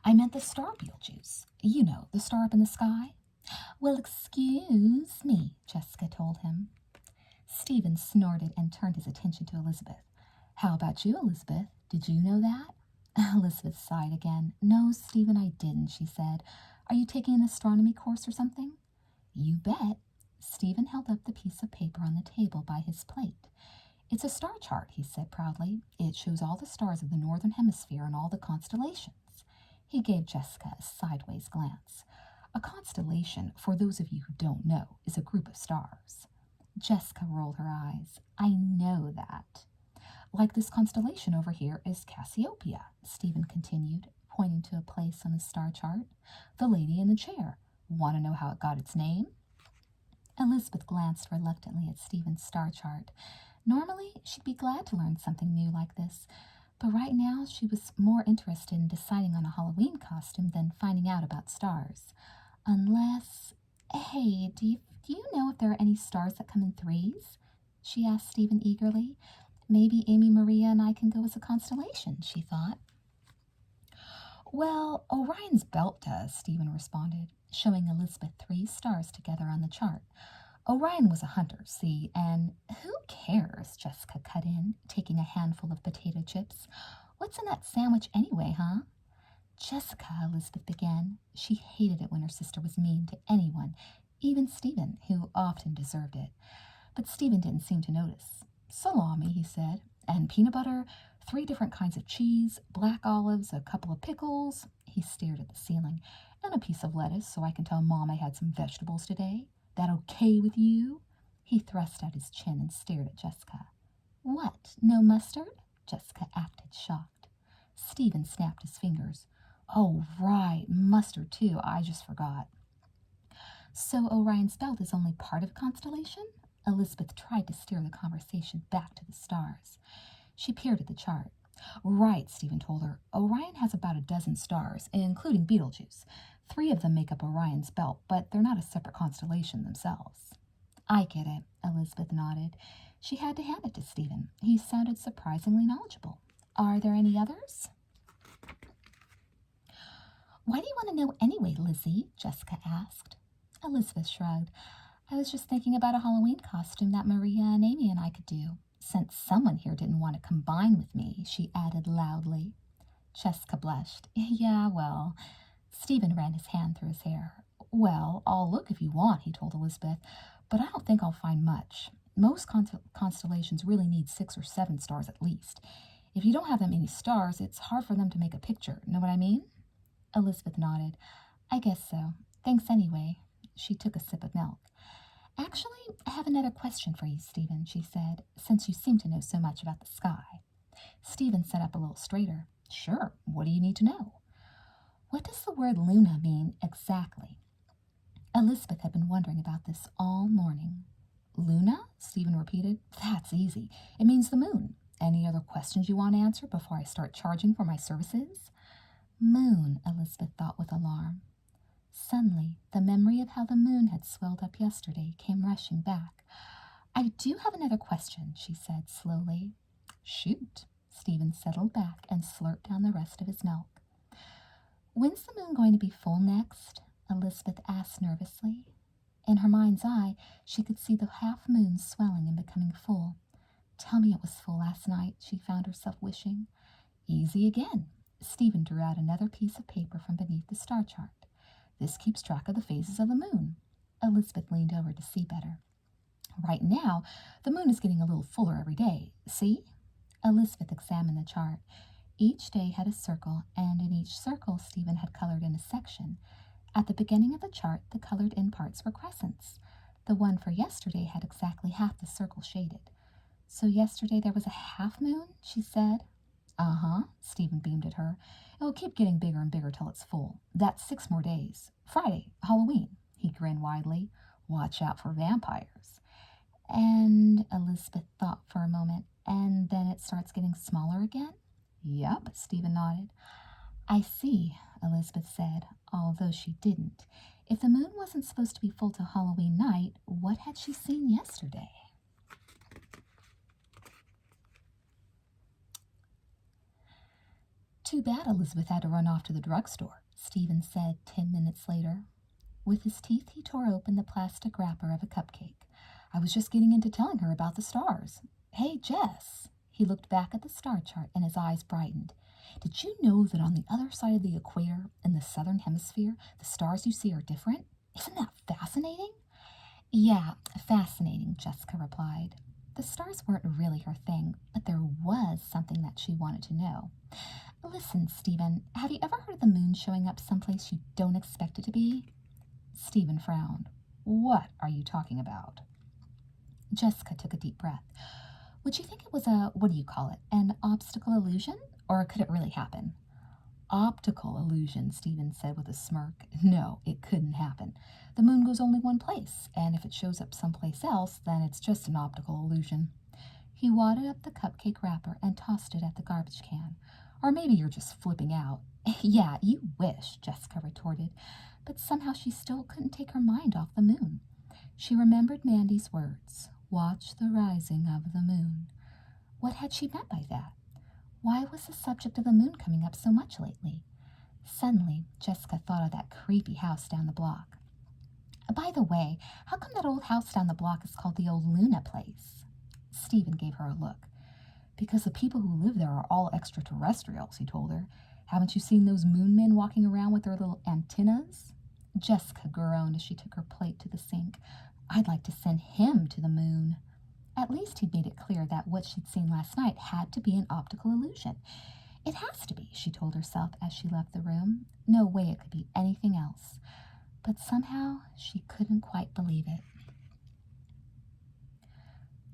I meant the star Beetlejuice. You know, the star up in the sky. Well, excuse me, Jessica told him. Stephen snorted and turned his attention to Elizabeth. How about you, Elizabeth? Did you know that? Elizabeth sighed again. No, Stephen, I didn't, she said. Are you taking an astronomy course or something? You bet. Stephen held up the piece of paper on the table by his plate. It's a star chart, he said proudly. It shows all the stars of the northern hemisphere and all the constellations. He gave Jessica a sideways glance. A constellation, for those of you who don't know, is a group of stars. Jessica rolled her eyes. I know that. Like this constellation over here is Cassiopeia, Stephen continued, pointing to a place on the star chart. The lady in the chair. Want to know how it got its name? Elizabeth glanced reluctantly at Stephen's star chart. Normally, she'd be glad to learn something new like this, but right now she was more interested in deciding on a Halloween costume than finding out about stars. Unless... Hey, do you know if there are any stars that come in threes? She asked Stephen eagerly. Maybe Amy Maria and I can go as a constellation, she thought. Well, Orion's belt does, Stephen responded, showing Elizabeth 3 stars together on the chart. Orion was a hunter, see, and who cares, Jessica cut in, taking a handful of potato chips. What's in that sandwich anyway, huh? Jessica, Elizabeth began. She hated it when her sister was mean to anyone, even Stephen, who often deserved it. But Stephen didn't seem to notice. Salami, he said, and peanut butter, 3 different kinds of cheese, black olives, a couple of pickles. He stared at the ceiling. And a piece of lettuce so I can tell Mom I had some vegetables today. That okay with you? He thrust out his chin and stared at Jessica. What, no mustard? Jessica acted shocked. Stephen snapped his fingers. Oh, right, mustard too, I just forgot. So Orion's belt is only part of a constellation? Elizabeth tried to steer the conversation back to the stars. She peered at the chart. Right, Stephen told her. Orion has about a dozen stars, including Betelgeuse. 3 of them make up Orion's belt, but they're not a separate constellation themselves. I get it, Elizabeth nodded. She had to hand it to Stephen. He sounded surprisingly knowledgeable. Are there any others? know anyway, Lizzie? Jessica asked. Elizabeth shrugged. I was just thinking about a Halloween costume that Maria and Amy and I could do. Since someone here didn't want to combine with me, she added loudly. Jessica blushed. Yeah, well. Stephen ran his hand through his hair. Well, I'll look if you want, he told Elizabeth, but I don't think I'll find much. Most constellations really need 6 or 7 stars at least. If you don't have that many stars, it's hard for them to make a picture. Know what I mean? Elizabeth nodded. I guess so. Thanks anyway. She took a sip of milk. Actually, I have another question for you, Stephen, she said, since you seem to know so much about the sky. Stephen sat up a little straighter. Sure, what do you need to know? What does the word Luna mean exactly? Elizabeth had been wondering about this all morning. Luna? Stephen repeated. That's easy. It means the moon. Any other questions you want answered before I start charging for my services? Moon, Elizabeth thought with alarm. Suddenly, the memory of how the moon had swelled up yesterday came rushing back. I do have another question, she said slowly. Shoot. Stephen settled back and slurped down the rest of his milk. When's the moon going to be full next? Elizabeth asked nervously. In her mind's eye, she could see the half moon swelling and becoming full. Tell me it was full last night, she found herself wishing. Easy again. Stephen drew out another piece of paper from beneath the star chart. This keeps track of the phases of the moon. Elizabeth leaned over to see better. Right now, the moon is getting a little fuller every day. See? Elizabeth examined the chart. Each day had a circle, and in each circle Stephen had colored in a section. At the beginning of the chart, the colored-in parts were crescents. The one for yesterday had exactly half the circle shaded. So yesterday there was a half moon, she said. Uh-huh, Stephen beamed at her. It'll keep getting bigger and bigger till it's full. That's 6 more days. Friday, Halloween. He grinned widely. Watch out for vampires. And Elizabeth thought for a moment, and then it starts getting smaller again? Yep, Stephen nodded. I see, Elizabeth said, although she didn't. If the moon wasn't supposed to be full till Halloween night, what had she seen yesterday? Too bad Elizabeth had to run off to the drugstore, Stephen said 10 minutes later. With his teeth, he tore open the plastic wrapper of a cupcake. I was just getting into telling her about the stars. Hey, Jess. He looked back at the star chart and his eyes brightened. Did you know that on the other side of the equator, in the southern hemisphere, the stars you see are different? Isn't that fascinating? Yeah, fascinating, Jessica replied. The stars weren't really her thing, but there was something that she wanted to know. Listen, Stephen, have you ever heard of the moon showing up someplace you don't expect it to be? Stephen frowned. What are you talking about? Jessica took a deep breath. Would you think it was an obstacle illusion? Or could it really happen? Optical illusion, Stephen said with a smirk. No, it couldn't happen. The moon goes only one place, and if it shows up someplace else, then it's just an optical illusion. He wadded up the cupcake wrapper and tossed it at the garbage can. Or maybe you're just flipping out. Yeah, you wish, Jessica retorted, but somehow she still couldn't take her mind off the moon. She remembered Mandy's words, watch the rising of the moon. What had she meant by that? Why was the subject of the moon coming up so much lately? Suddenly, Jessica thought of that creepy house down the block. By the way, how come that old house down the block is called the old Luna place? Stephen gave her a look. Because the people who live there are all extraterrestrials, he told her. Haven't you seen those moon men walking around with their little antennas? Jessica groaned as she took her plate to the sink. I'd like to send him to the moon. At least he'd made it clear that what she'd seen last night had to be an optical illusion. It has to be, she told herself as she left the room. No way it could be anything else. But somehow she couldn't quite believe it.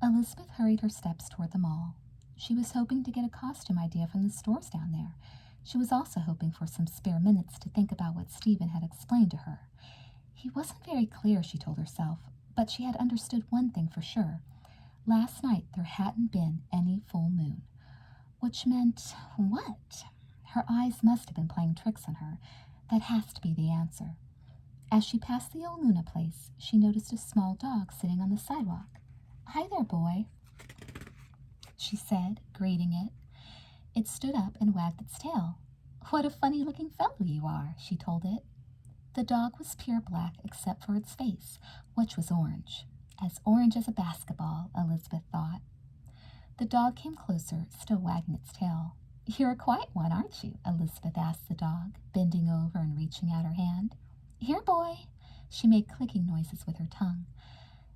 Elizabeth hurried her steps toward the mall. She was hoping to get a costume idea from the stores down there. She was also hoping for some spare minutes to think about what Stephen had explained to her. He wasn't very clear, she told herself, but she had understood one thing for sure. Last night there hadn't been any full moon. Which meant what? Her eyes must have been playing tricks on her. That has to be the answer. As she passed the old Luna place, she noticed a small dog sitting on the sidewalk. Hi there, boy, she said, greeting it. It stood up and wagged its tail. What a funny-looking fellow you are, she told it. The dog was pure black except for its face, which was orange as a basketball, Elizabeth thought. The dog came closer, still wagging its tail. "You're a quiet one, aren't you?" Elizabeth asked the dog, bending over and reaching out her hand. "Here, boy." She made clicking noises with her tongue.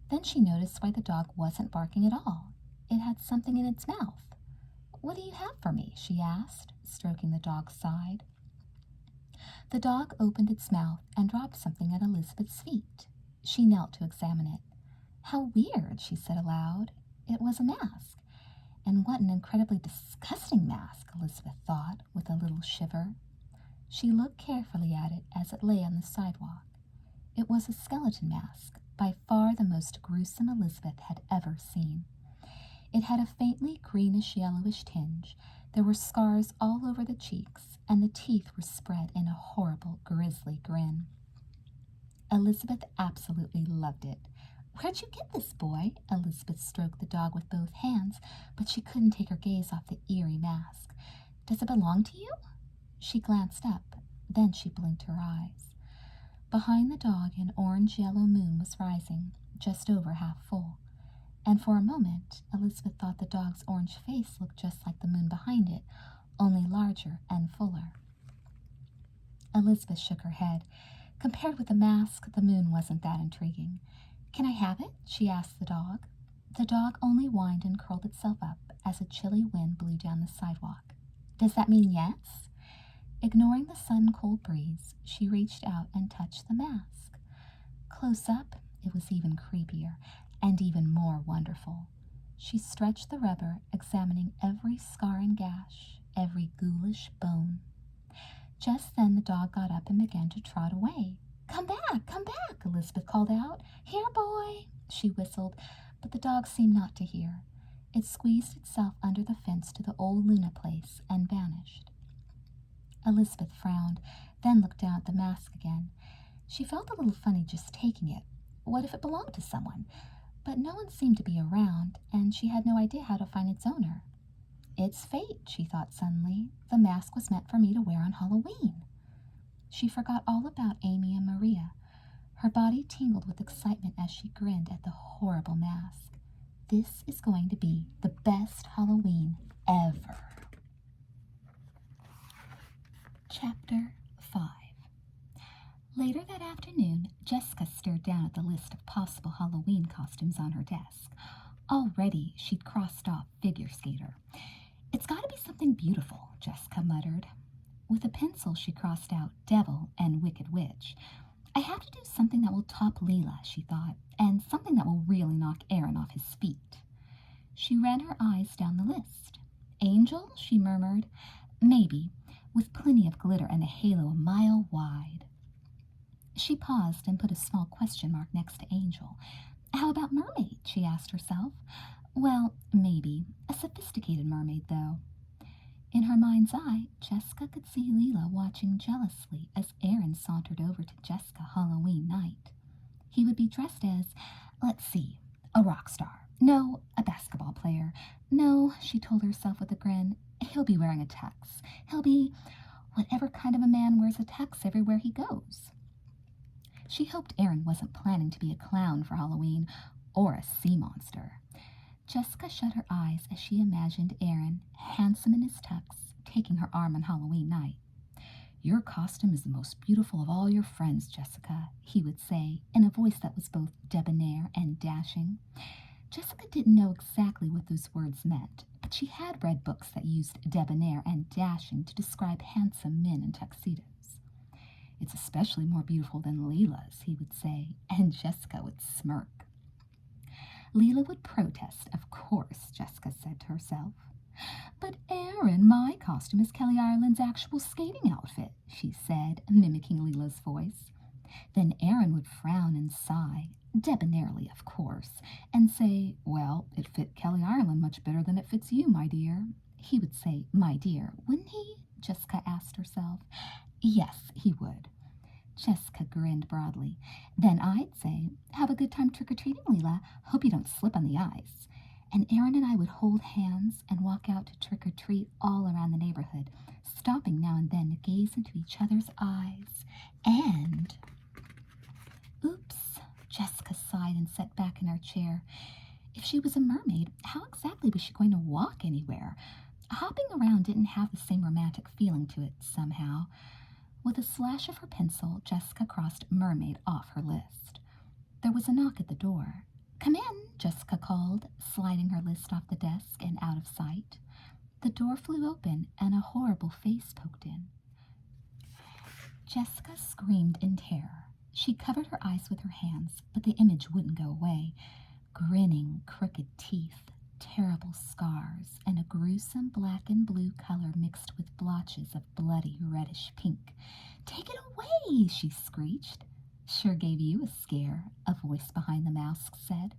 Then she noticed why the dog wasn't barking at all. It had something in its mouth. "What do you have for me?" she asked, stroking the dog's side. The dog opened its mouth and dropped something at Elizabeth's feet. She knelt to examine it. "How weird," she said aloud. It was a mask. And what an incredibly disgusting mask, Elizabeth thought, with a little shiver. She looked carefully at it as it lay on the sidewalk. It was a skeleton mask, by far the most gruesome Elizabeth had ever seen. It had a faintly greenish-yellowish tinge. There were scars all over the cheeks, and the teeth were spread in a horrible, grisly grin. Elizabeth absolutely loved it. "Where'd you get this, boy?" Elizabeth stroked the dog with both hands, but she couldn't take her gaze off the eerie mask. "Does it belong to you?" She glanced up. Then she blinked her eyes. Behind the dog, an orange-yellow moon was rising, just over half full. And for a moment, Elizabeth thought the dog's orange face looked just like the moon behind it, only larger and fuller. Elizabeth shook her head. Compared with the mask, the moon wasn't that intriguing. "Can I have it?" she asked the dog. The dog only whined and curled itself up as a chilly wind blew down the sidewalk. "Does that mean yes?" Ignoring the sun-cold breeze, she reached out and touched the mask. Close up, it was even creepier and even more wonderful. She stretched the rubber, examining every scar and gash, every ghoulish bone. Just then the dog got up and began to trot away. Come back," Elizabeth called out. "Here, boy," she whistled, but the dog seemed not to hear. It squeezed itself under the fence to the old Luna place and vanished. Elizabeth frowned, then looked down at the mask again. She felt a little funny just taking it. What if it belonged to someone? But no one seemed to be around, and she had no idea how to find its owner. "It's fate," she thought suddenly. "The mask was meant for me to wear on Halloween." She forgot all about Amy and Maria. Her body tingled with excitement as she grinned at the horrible mask. This is going to be the best Halloween ever. Chapter 5. Later that afternoon, Jessica stared down at the list of possible Halloween costumes on her desk. Already, she'd crossed off figure skater. "It's got to be something beautiful," Jessica muttered. With a pencil, she crossed out devil and wicked witch. "I have to do something that will top Leela," she thought, "and something that will really knock Aaron off his feet." She ran her eyes down the list. "Angel?" she murmured. "Maybe, with plenty of glitter and a halo a mile wide." She paused and put a small question mark next to Angel. "How about mermaid?" she asked herself. "Well, maybe. A sophisticated mermaid, though." In her mind's eye, Jessica could see Leela watching jealously as Aaron sauntered over to Jessica Halloween night. He would be dressed as, let's see, a rock star. No, a basketball player. No, she told herself with a grin, he'll be wearing a tux. He'll be whatever kind of a man wears a tux everywhere he goes. She hoped Aaron wasn't planning to be a clown for Halloween or a sea monster. Jessica shut her eyes as she imagined Aaron, handsome in his tux, taking her arm on Halloween night. "Your costume is the most beautiful of all your friends, Jessica," he would say, in a voice that was both debonair and dashing. Jessica didn't know exactly what those words meant, but she had read books that used debonair and dashing to describe handsome men in tuxedos. "It's especially more beautiful than Leela's," he would say, and Jessica would smirk. Leela would protest, of course, Jessica said to herself. "But Aaron, my costume is Kelly Ireland's actual skating outfit," she said, mimicking Leela's voice. Then Aaron would frown and sigh, debonairly, of course, and say, "Well, it fit Kelly Ireland much better than it fits you, my dear." He would say, "My dear," wouldn't he? Jessica asked herself. Yes, he would. Jessica grinned broadly. "Then I'd say, 'Have a good time trick-or-treating, Leela. Hope you don't slip on the ice.' And Aaron and I would hold hands and walk out to trick-or-treat all around the neighborhood, stopping now and then to gaze into each other's eyes. And, oops, Jessica sighed and sat back in her chair. If she was a mermaid, how exactly was she going to walk anywhere? Hopping around didn't have the same romantic feeling to it, somehow. With a slash of her pencil, Jessica crossed mermaid off her list. There was a knock at the door. "Come in," Jessica called, sliding her list off the desk and out of sight. The door flew open, and a horrible face poked in. Jessica screamed in terror. She covered her eyes with her hands, but the image wouldn't go away. Grinning, crooked teeth, terrible scars, and a gruesome black and blue color mixed with blotches of bloody reddish pink. "Take it away," she screeched. "Sure gave you a scare," a voice behind the mask said.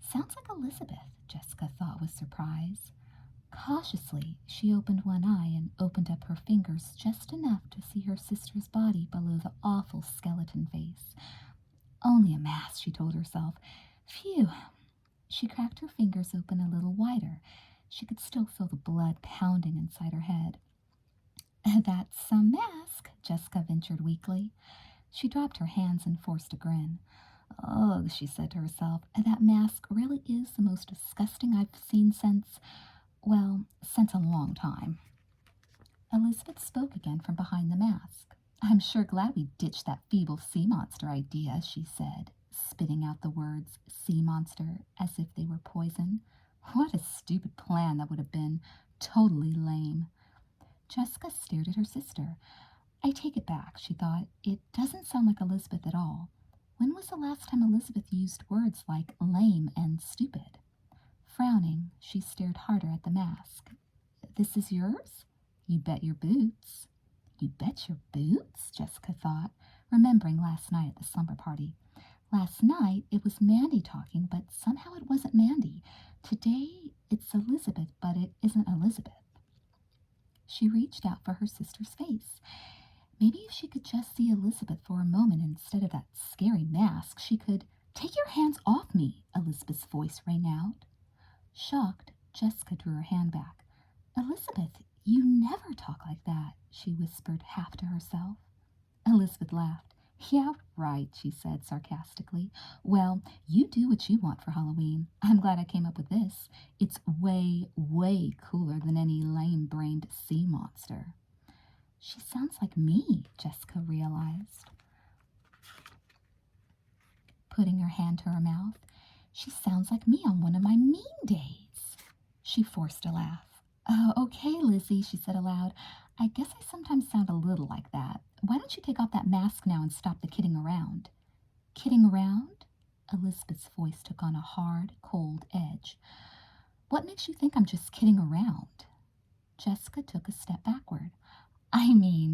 "Sounds like Elizabeth," Jessica thought with surprise. Cautiously, she opened one eye and opened up her fingers just enough to see her sister's body below the awful skeleton face. Only a mask, she told herself. Phew. She cracked her fingers open a little wider. She could still feel the blood pounding inside her head. "That's some mask," Jessica ventured weakly. She dropped her hands and forced a grin. "Ugh," she said to herself, "that mask really is the most disgusting I've seen since a long time." Elizabeth spoke again from behind the mask. "I'm sure glad we ditched that feeble sea monster idea," she said, spitting out the words sea monster as if they were poison. "What a stupid plan that would have been. Totally lame." Jessica stared at her sister. "I take it back," she thought. "It doesn't sound like Elizabeth at all. When was the last time Elizabeth used words like lame and stupid?" Frowning, she stared harder at the mask. "This is yours? You bet your boots." "You bet your boots?" Jessica thought, remembering last night at the slumber party. Last night it was Mandy talking, but somehow it wasn't Mandy. Today it's Elizabeth, but it isn't Elizabeth. She reached out for her sister's face. Maybe if she could just see Elizabeth for a moment instead of that scary mask, she could. "Take your hands off me," Elizabeth's voice rang out. Shocked, Jessica drew her hand back. "Elizabeth, you never talk like that," she whispered half to herself. Elizabeth laughed. "Yeah, right," she said sarcastically. "Well, you do what you want for Halloween. I'm glad I came up with this. It's way, way cooler than any lame-brained sea monster." She sounds like me, Jessica realized. Putting her hand to her mouth, "She sounds like me on one of my mean days." She forced a laugh. "Oh, okay, Lizzie," she said aloud. "I guess I sometimes sound a little like that. Why don't you take off that mask now and stop the kidding around?" "Kidding around?" Elizabeth's voice took on a hard, cold edge. "What makes you think I'm just kidding around?" Jessica took a step backward.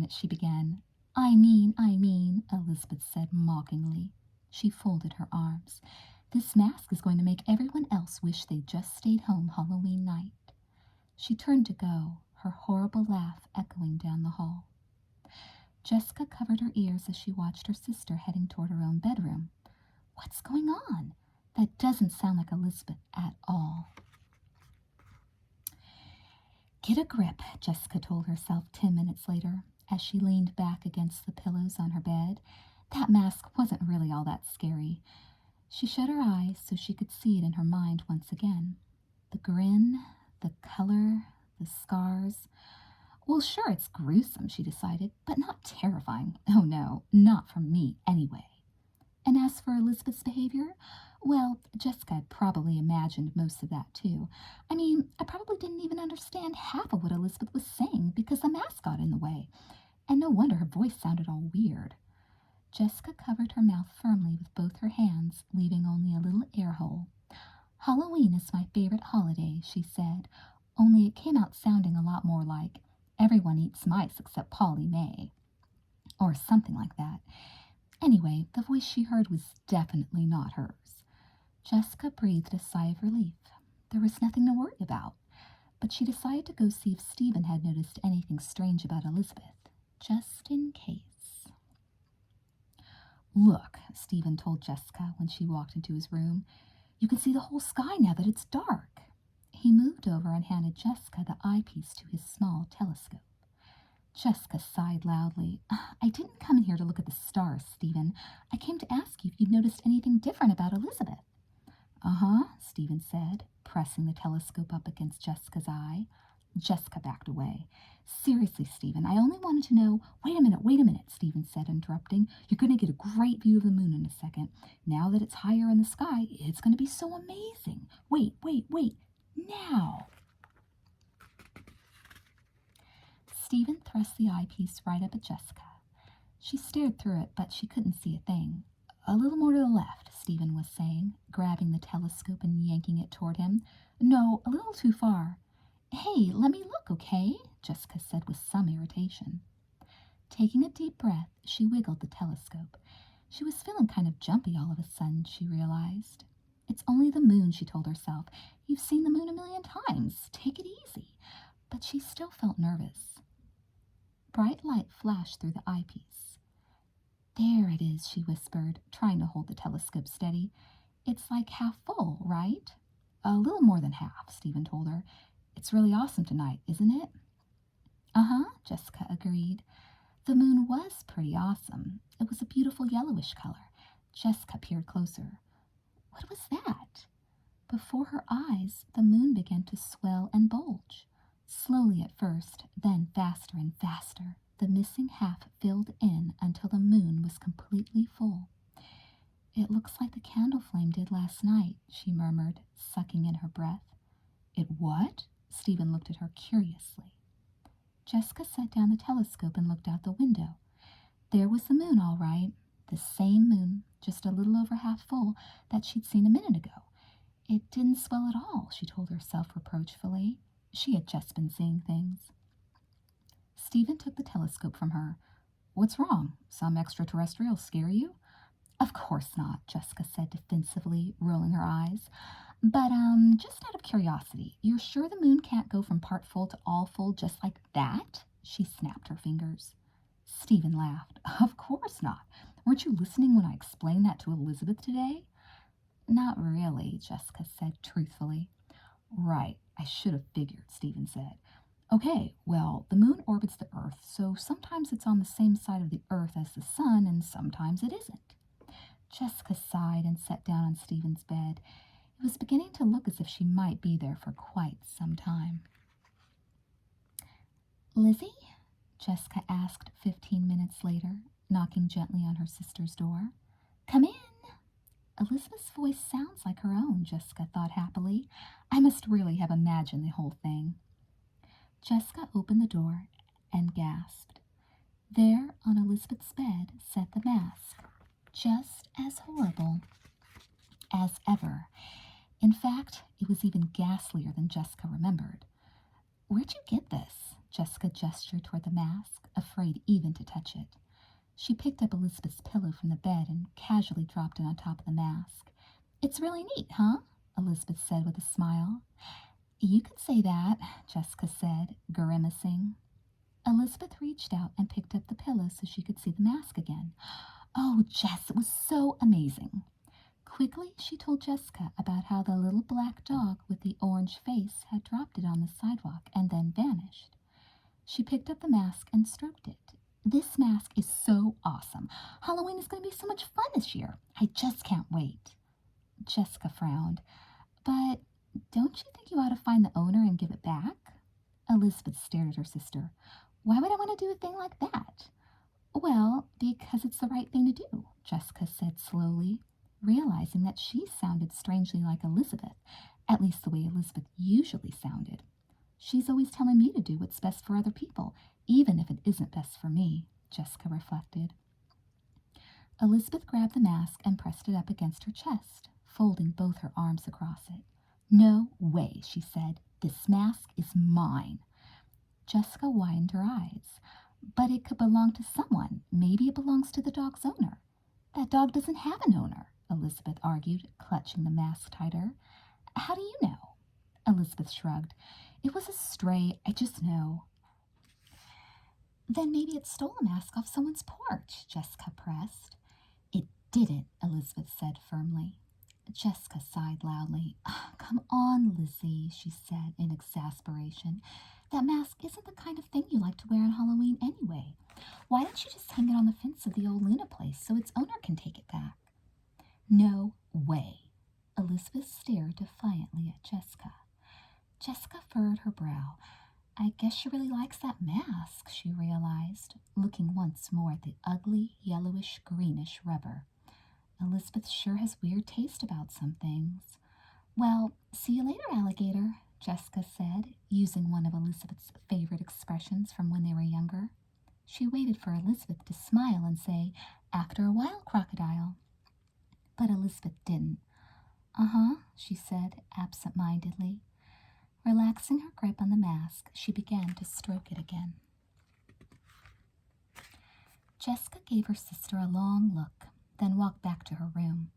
She began. I mean, Elizabeth said mockingly. She folded her arms. "This mask is going to make everyone else wish they'd just stayed home Halloween night." She turned to go, her horrible laugh echoing down the hall. Jessica covered her ears as she watched her sister heading toward her own bedroom. What's going on? That doesn't sound like Elizabeth at all. "Get a grip," Jessica told herself 10 minutes later, as she leaned back against the pillows on her bed. That mask wasn't really all that scary. She shut her eyes so she could see it in her mind once again. The grin, the color, the scars. Well, sure, it's gruesome, she decided, but not terrifying. Oh no, not for me anyway. And as for Elizabeth's behavior, well, Jessica had probably imagined most of that too. I probably didn't even understand half of what Elizabeth was saying because the mask got in the way. And no wonder her voice sounded all weird. Jessica covered her mouth firmly with both her hands, leaving only a little air hole. "Halloween is my favorite holiday," she said, only it came out sounding a lot more like "everyone eats mice except Polly May," or something like that. Anyway, the voice she heard was definitely not hers. Jessica breathed a sigh of relief. There was nothing to worry about, but she decided to go see if Stephen had noticed anything strange about Elizabeth, just in case. "Look," Stephen told Jessica when she walked into his room. "You can see the whole sky now that it's dark." He moved over and handed Jessica the eyepiece to his small telescope. Jessica sighed loudly. I didn't come in here to look at the stars, Stephen. I came to ask you if you'd noticed anything different about Elizabeth. Uh-huh, Stephen said, pressing the telescope up against Jessica's eye. Jessica backed away. Seriously, Stephen, I only wanted to know— Wait a minute, Stephen said, interrupting. You're going to get a great view of the moon in a second. Now that it's higher in the sky, it's going to be so amazing. Wait. Now. Stephen thrust the eyepiece right up at Jessica. She stared through it, but she couldn't see a thing. A little more to the left, Stephen was saying, grabbing the telescope and yanking it toward him. No, a little too far. Hey, let me look, okay? Jessica said with some irritation. Taking a deep breath, she wiggled the telescope. She was feeling kind of jumpy all of a sudden, she realized. It's only the moon, she told herself. You've seen the moon a million times. Take it easy. But she still felt nervous. Bright light flashed through the eyepiece. There it is, she whispered, trying to hold the telescope steady. It's like half full, right? A little more than half, Stephen told her. It's really awesome tonight, isn't it? Uh-huh, Jessica agreed. The moon was pretty awesome. It was a beautiful yellowish color. Jessica peered closer. What was that? Before her eyes, the moon began to swell and bulge. Slowly at first, then faster and faster. The missing half filled in until the moon was completely full. It looks like the candle flame did last night, she murmured, sucking in her breath. It what? Stephen looked at her curiously. Jessica set down the telescope and looked out the window. There was the moon, all right. The same moon, just a little over half full, that she'd seen a minute ago. It didn't swell at all, she told herself reproachfully. She had just been seeing things. Stephen took the telescope from her. What's wrong? Some extraterrestrial scare you? Of course not, Jessica said defensively, rolling her eyes. But, just out of curiosity, you're sure the moon can't go from part full to all full just like that? She snapped her fingers. Stephen laughed. Of course not. Weren't you listening when I explained that to Elizabeth today? Not really, Jessica said truthfully. Right, I should have figured, Stephen said. Okay, well, the moon orbits the Earth, so sometimes it's on the same side of the Earth as the sun, and sometimes it isn't. Jessica sighed and sat down on Stephen's bed. It was beginning to look as if she might be there for quite some time. Lizzie? Jessica asked 15 minutes later, knocking gently on her sister's door. Come in. Elizabeth's voice sounds like her own, Jessica thought happily. I must really have imagined the whole thing. Jessica opened the door and gasped. There on Elizabeth's bed sat the mask, just as horrible as ever. In fact, it was even ghastlier than Jessica remembered. Where'd you get this? Jessica gestured toward the mask, afraid even to touch it. She picked up Elizabeth's pillow from the bed and casually dropped it on top of the mask. It's really neat, huh? Elizabeth said with a smile. You could say that, Jessica said, grimacing. Elizabeth reached out and picked up the pillow so she could see the mask again. Oh, Jess, it was so amazing. Quickly, she told Jessica about how the little black dog with the orange face had dropped it on the sidewalk and then vanished. She picked up the mask and stroked it. This mask is so awesome. Halloween is going to be so much fun this year. I just can't wait. Jessica frowned. But don't you think you ought to find the owner and give it back? Elizabeth stared at her sister. Why would I want to do a thing like that? Well, because it's the right thing to do, Jessica said slowly, realizing that she sounded strangely like Elizabeth, at least the way Elizabeth usually sounded. She's always telling me to do what's best for other people, even if it isn't best for me, Jessica reflected. Elizabeth grabbed the mask and pressed it up against her chest, folding both her arms across it. No way, she said. This mask is mine. Jessica widened her eyes. But it could belong to someone. Maybe it belongs to the dog's owner. That dog doesn't have an owner, Elizabeth argued, clutching the mask tighter. How do you know? Elizabeth shrugged. It was a stray, I just know. Then maybe it stole a mask off someone's porch, Jessica pressed. It didn't, Elizabeth said firmly. Jessica sighed loudly. Come on, Lizzie, she said in exasperation. That mask isn't the kind of thing you like to wear on Halloween anyway. Why don't you just hang it on the fence of the old Luna place so its owner can take it back? No way. Elizabeth stared defiantly at Jessica. Jessica furrowed her brow. I guess she really likes that mask, she realized, looking once more at the ugly, yellowish-greenish rubber. Elizabeth sure has weird taste about some things. Well, see you later, alligator, Jessica said, using one of Elizabeth's favorite expressions from when they were younger. She waited for Elizabeth to smile and say, after a while, crocodile. But Elizabeth didn't. Uh-huh, she said absent-mindedly. Relaxing her grip on the mask, she began to stroke it again. Jessica gave her sister a long look, then walked back to her room.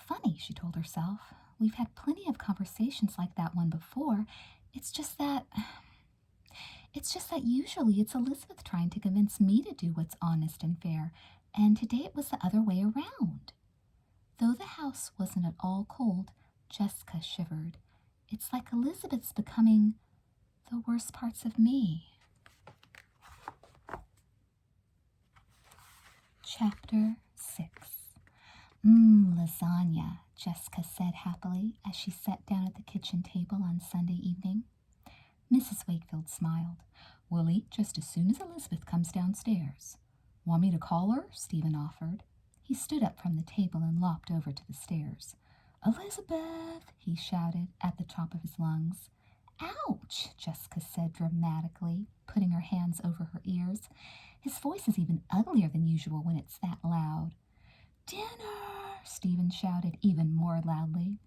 Funny, she told herself. We've had plenty of conversations like that one before. It's just that usually it's Elizabeth trying to convince me to do what's honest and fair, and today it was the other way around. Though the house wasn't at all cold, Jessica shivered. It's like Elizabeth's becoming the worst parts of me. Chapter 6. Lasagna, Jessica said happily as she sat down at the kitchen table on Sunday evening. Mrs. Wakefield smiled. We'll eat just as soon as Elizabeth comes downstairs. Want me to call her? Stephen offered. He stood up from the table and lopped over to the stairs. Elizabeth, he shouted at the top of his lungs. Ouch, Jessica said dramatically, putting her hands over her ears. His voice is even uglier than usual when it's that loud. Dinner, Stephen shouted even more loudly.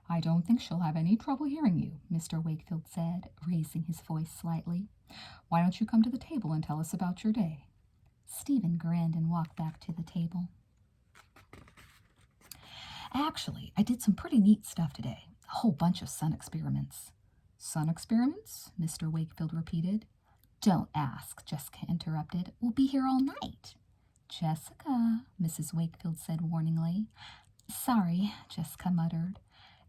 I don't think she'll have any trouble hearing you, Mr. Wakefield said, raising his voice slightly. Why don't you come to the table and tell us about your day? Stephen grinned and walked back to the table. Actually, I did some pretty neat stuff today. A whole bunch of sun experiments. Sun experiments? Mr. Wakefield repeated. Don't ask, Jessica interrupted. We'll be here all night. Jessica, Mrs. Wakefield said warningly. Sorry, Jessica muttered.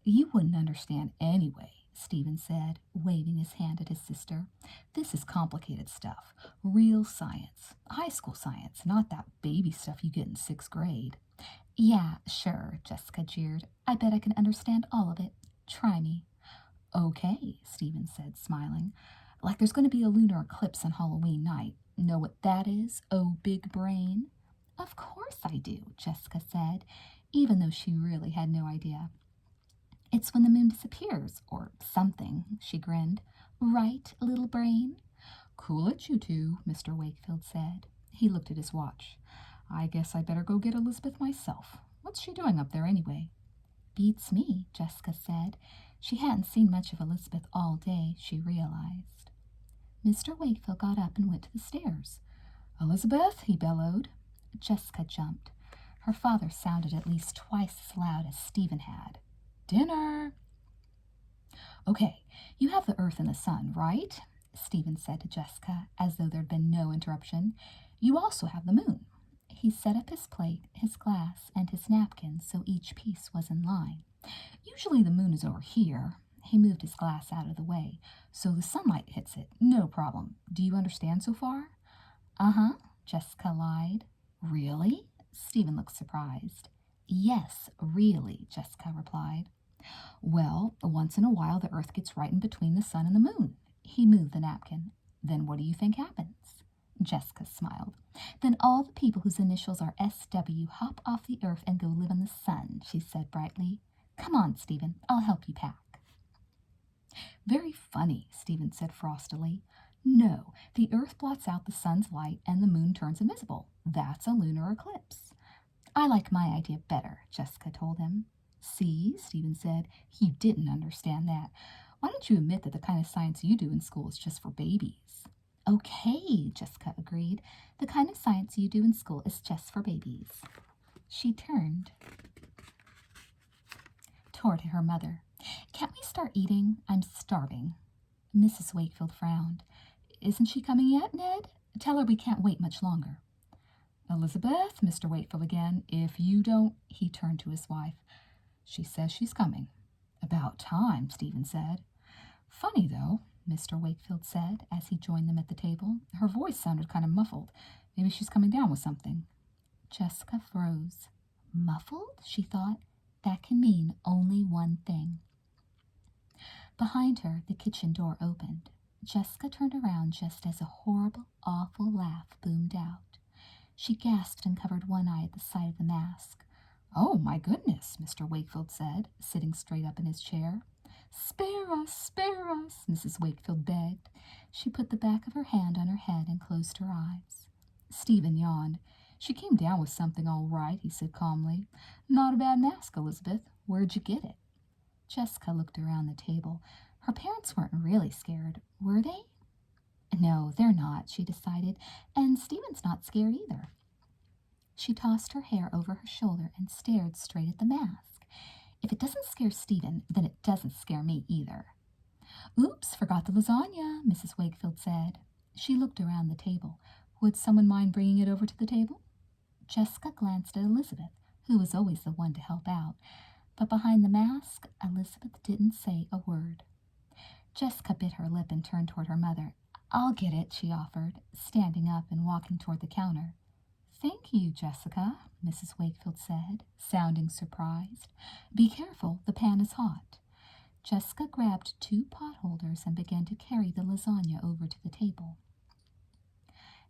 You wouldn't understand anyway, Stephen said, waving his hand at his sister. This is complicated stuff. Real science. High school science, not that baby stuff you get in 6th grade. Yeah, sure, Jessica jeered. I bet I can understand all of it. Try me. Okay, Stephen said, smiling. Like there's going to be a lunar eclipse on Halloween night. Know what that is, oh big brain? Of course I do, Jessica said, even though she really had no idea. It's when the moon disappears, or something, she grinned. Right, little brain? Cool it, you two, Mr. Wakefield said. He looked at his watch. I guess I better go get Elizabeth myself. What's she doing up there anyway? Beats me, Jessica said. She hadn't seen much of Elizabeth all day, she realized. Mr. Wakefield got up and went to the stairs. Elizabeth, he bellowed. Jessica jumped. Her father sounded at least twice as loud as Stephen had. Dinner! Okay, you have the earth and the sun, right? Stephen said to Jessica, as though there'd been no interruption. You also have the moon. He set up his plate, his glass, and his napkin so each piece was in line. Usually the moon is over here. He moved his glass out of the way, so the sunlight hits it. No problem. Do you understand so far? Uh-huh, Jessica lied. Really? Stephen looked surprised. Yes, really, Jessica replied. Well, once in a while the earth gets right in between the sun and the moon. He moved the napkin. Then what do you think happens? Jessica smiled. Then all the people whose initials are SW hop off the earth and go live in the sun, she said brightly. Come on, Stephen, I'll help you pack. Very funny, Stephen said frostily. No, the earth blots out the sun's light and the moon turns invisible. That's a lunar eclipse. I like my idea better, Jessica told him. See, Stephen said, you didn't understand that. Why don't you admit that the kind of science you do in school is just for babies? Okay, Jessica agreed. The kind of science you do in school is just for babies. She turned toward her mother. Can't we start eating? I'm starving. Mrs. Wakefield frowned. Isn't she coming yet, Ned? Tell her we can't wait much longer. Elizabeth, Mr. Wakefield again, if you don't, he turned to his wife. She says she's coming. About time, Stephen said. Funny, though. Mr. Wakefield said as he joined them at the table. Her voice sounded kind of muffled. Maybe she's coming down with something. Jessica froze. Muffled? She thought. That can mean only one thing. Behind her, the kitchen door opened. Jessica turned around just as a horrible, awful laugh boomed out. She gasped and covered one eye at the sight of the mask. Oh, my goodness, Mr. Wakefield said, sitting straight up in his chair. Spare us, Mrs. Wakefield begged. She put the back of her hand on her head and closed her eyes. Stephen yawned. She came down with something all right, he said calmly. Not a bad mask, Elizabeth. Where'd you get it? Jessica looked around the table. Her parents weren't really scared, were they? No, they're not, she decided, and Stephen's not scared either. She tossed her hair over her shoulder and stared straight at the mask. If it doesn't scare Stephen, then it doesn't scare me either. Oops, forgot the lasagna, Mrs. Wakefield said. She looked around the table. Would someone mind bringing it over to the table? Jessica glanced at Elizabeth, who was always the one to help out. But behind the mask, Elizabeth didn't say a word. Jessica bit her lip and turned toward her mother. I'll get it, she offered, standing up and walking toward the counter. Thank you, Jessica, Mrs. Wakefield said, sounding surprised. Be careful, the pan is hot. Jessica grabbed 2 pot holders and began to carry the lasagna over to the table.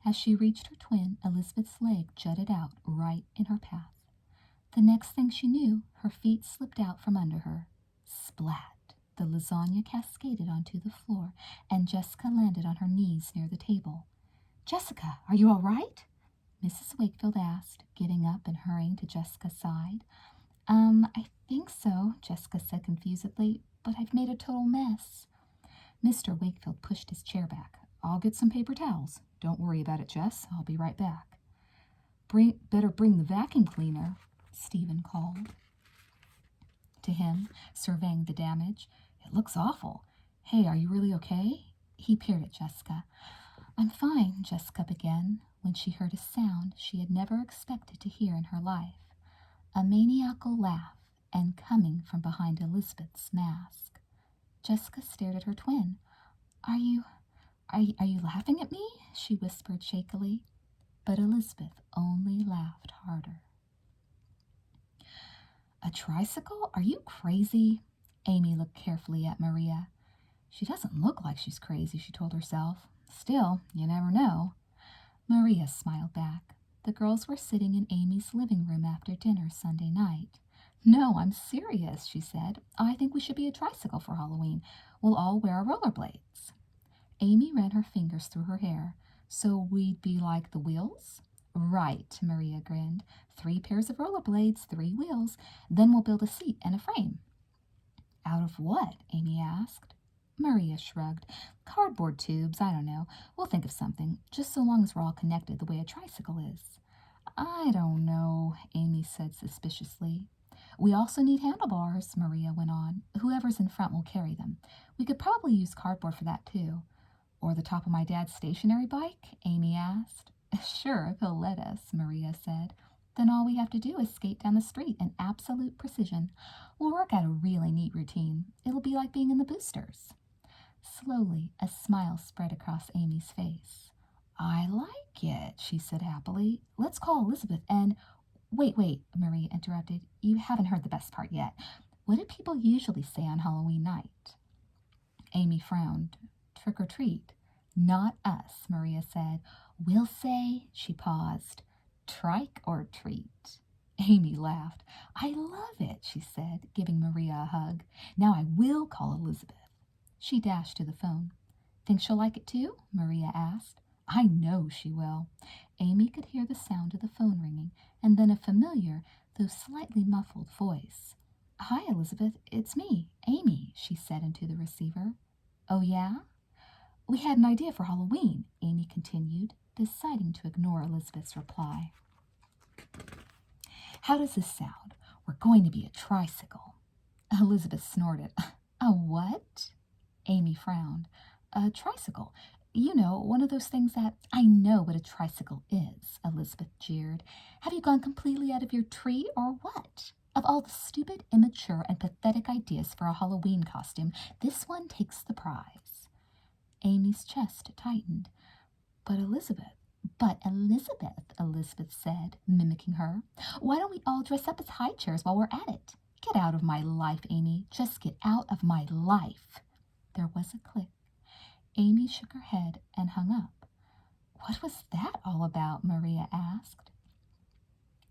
As she reached her twin, Elizabeth's leg jutted out right in her path. The next thing she knew, her feet slipped out from under her. Splat! The lasagna cascaded onto the floor, and Jessica landed on her knees near the table. Jessica, are you all right? Mrs. Wakefield asked, getting up and hurrying to Jessica's side. I think so, Jessica said confusedly, but I've made a total mess. Mr. Wakefield pushed his chair back. I'll get some paper towels. Don't worry about it, Jess. I'll be right back. Better bring the vacuum cleaner, Stephen called to him, surveying the damage. It looks awful. Hey, are you really okay? He peered at Jessica. I'm fine, Jessica began, when she heard a sound she had never expected to hear in her life. A maniacal laugh, and coming from behind Elizabeth's mask. Jessica stared at her twin. Are you laughing at me? She whispered shakily. But Elizabeth only laughed harder. A tricycle? Are you crazy? Amy looked carefully at Maria. She doesn't look like she's crazy, she told herself. Still, you never know. Maria smiled back. The girls were sitting in Amy's living room after dinner Sunday night. No, I'm serious, she said. I think we should be a tricycle for Halloween. We'll all wear our rollerblades. Amy ran her fingers through her hair. So we'd be like the wheels? Right, Maria grinned. 3 pairs of rollerblades, 3 wheels. Then we'll build a seat and a frame. Out of what? Amy asked. Maria shrugged. Cardboard tubes, I don't know. We'll think of something, just so long as we're all connected the way a tricycle is. I don't know, Amy said suspiciously. We also need handlebars, Maria went on. Whoever's in front will carry them. We could probably use cardboard for that, too. Or the top of my dad's stationary bike? Amy asked. Sure, if he'll let us, Maria said. Then all we have to do is skate down the street in absolute precision. We'll work out a really neat routine. It'll be like being in the boosters. Slowly, a smile spread across Amy's face. I like it, she said happily. Let's call Elizabeth and... Wait, Maria interrupted. You haven't heard the best part yet. What do people usually say on Halloween night? Amy frowned. Trick or treat. Not us, Maria said. We'll say, she paused, trike or treat. Amy laughed. I love it, she said, giving Maria a hug. Now I will call Elizabeth. She dashed to the phone. Think she'll like it too? Maria asked. I know she will. Amy could hear the sound of the phone ringing, and then a familiar, though slightly muffled voice. Hi, Elizabeth, it's me, Amy, she said into the receiver. Oh, yeah? We had an idea for Halloween, Amy continued, deciding to ignore Elizabeth's reply. How does this sound? We're going to be a tricycle. Elizabeth snorted. A what? Amy frowned. A tricycle. You know, one of those things that... I know what a tricycle is, Elizabeth jeered. Have you gone completely out of your tree or what? Of all the stupid, immature, and pathetic ideas for a Halloween costume, this one takes the prize. Amy's chest tightened. But Elizabeth, Elizabeth said, mimicking her. Why don't we all dress up as high chairs while we're at it? Get out of my life, Amy. Just get out of my life. There was a click. Amy shook her head and hung up. What was that all about? Maria asked.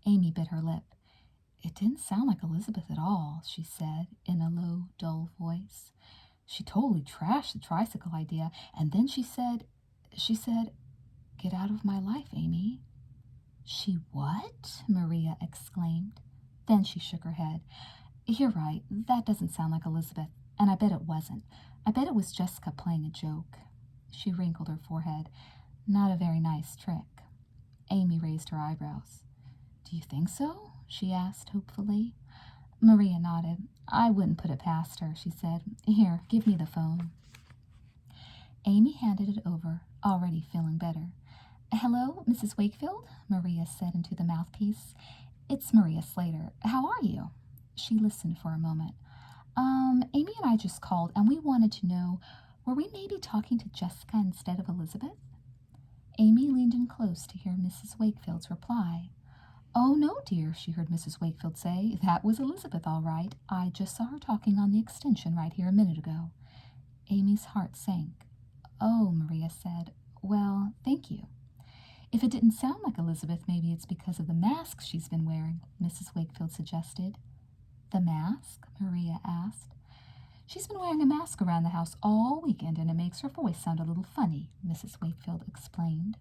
Amy bit her lip. It didn't sound like Elizabeth at all, she said in a low, dull voice. She totally trashed the tricycle idea, and then she said, get out of my life, Amy. She what? Maria exclaimed. Then she shook her head. You're right, that doesn't sound like Elizabeth, and I bet it wasn't. I bet it was Jessica playing a joke. She wrinkled her forehead. Not a very nice trick. Amy raised her eyebrows. Do you think so? She asked hopefully. Maria nodded. I wouldn't put it past her, she said. Here, give me the phone. Amy handed it over, already feeling better. Hello, Mrs. Wakefield? Maria said into the mouthpiece. It's Maria Slater. How are you? She listened for a moment. Amy and I just called, and we wanted to know, were we maybe talking to Jessica instead of Elizabeth? Amy leaned in close to hear Mrs. Wakefield's reply. Oh, no, dear, she heard Mrs. Wakefield say. That was Elizabeth, all right. I just saw her talking on the extension right here a minute ago. Amy's heart sank. Oh, Maria said. Well, thank you. If it didn't sound like Elizabeth, maybe it's because of the mask she's been wearing, Mrs. Wakefield suggested. The mask? Maria asked. She's been wearing a mask around the house all weekend, and it makes her voice sound a little funny, Mrs. Wakefield explained.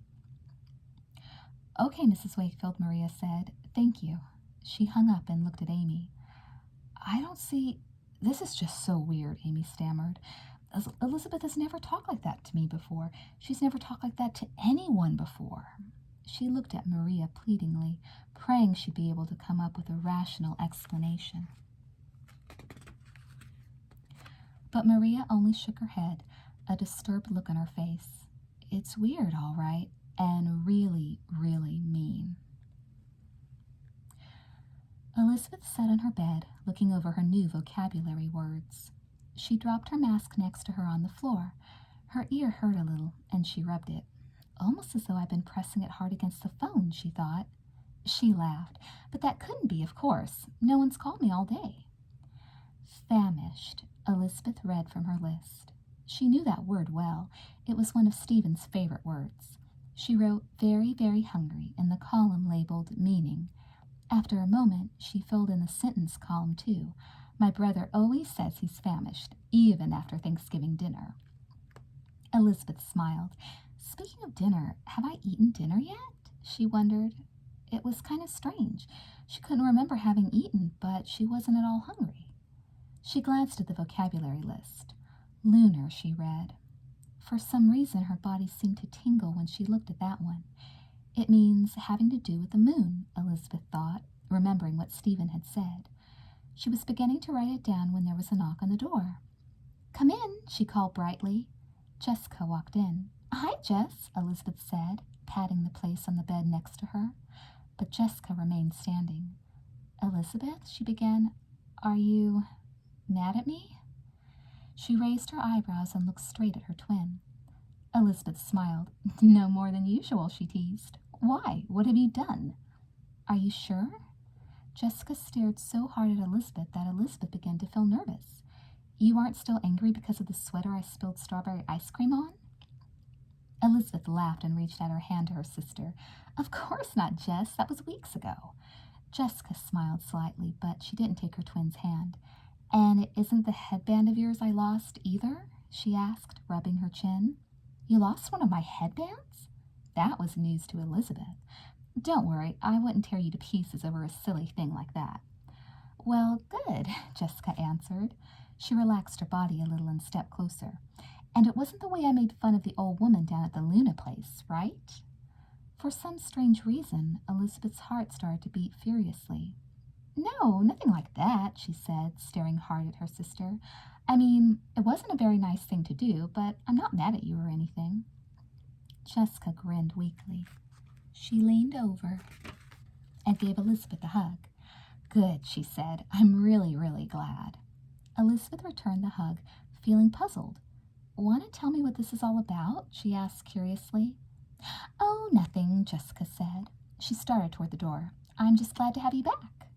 Okay, Mrs. Wakefield, Maria said. Thank you. She hung up and looked at Amy. I don't see... This is just so weird, Amy stammered. Elizabeth has never talked like that to me before. She's never talked like that to anyone before. She looked at Maria pleadingly, praying she'd be able to come up with a rational explanation. But Maria only shook her head, a disturbed look on her face. It's weird, all right, and really, really mean. Elizabeth sat on her bed, looking over her new vocabulary words. She dropped her mask next to her on the floor. Her ear hurt a little, and she rubbed it. Almost as though I'd been pressing it hard against the phone, she thought. She laughed. But that couldn't be, of course. No one's called me all day. Famished, Elizabeth read from her list. She knew that word well. It was one of Stephen's favorite words. She wrote very, very hungry in the column labeled meaning. After a moment, she filled in the sentence column too. My brother always says he's famished, even after Thanksgiving dinner. Elizabeth smiled. Speaking of dinner, have I eaten dinner yet? She wondered. It was kind of strange. She couldn't remember having eaten, but she wasn't at all hungry. She glanced at the vocabulary list. Lunar, she read. For some reason, her body seemed to tingle when she looked at that one. It means having to do with the moon, Elizabeth thought, remembering what Stephen had said. She was beginning to write it down when there was a knock on the door. Come in, she called brightly. Jessica walked in. Hi, Jess, Elizabeth said, patting the place on the bed next to her. But Jessica remained standing. Elizabeth, she began, are you mad at me? She raised her eyebrows and looked straight at her twin. Elizabeth smiled. No more than usual, she teased. Why? What have you done? Are you sure? Jessica stared so hard at Elizabeth that Elizabeth began to feel nervous. You aren't still angry because of the sweater I spilled strawberry ice cream on? Elizabeth laughed and reached out her hand to her sister. Of course not, Jess. That was weeks ago. Jessica smiled slightly, but she didn't take her twin's hand. And it isn't the headband of yours I lost either? She asked, rubbing her chin. You lost one of my headbands? That was news to Elizabeth. Don't worry, I wouldn't tear you to pieces over a silly thing like that. Well, good, Jessica answered. She relaxed her body a little and stepped closer. And it wasn't the way I made fun of the old woman down at the Luna place, right? For some strange reason, Elizabeth's heart started to beat furiously. No, nothing like that, she said, staring hard at her sister. I mean, it wasn't a very nice thing to do, but I'm not mad at you or anything. Jessica grinned weakly. She leaned over and gave Elizabeth a hug. Good, she said. I'm really, really glad. Elizabeth returned the hug, feeling puzzled. Want to tell me what this is all about? She asked curiously. Oh, nothing, Jessica said. She started toward the door. I'm just glad to have you back.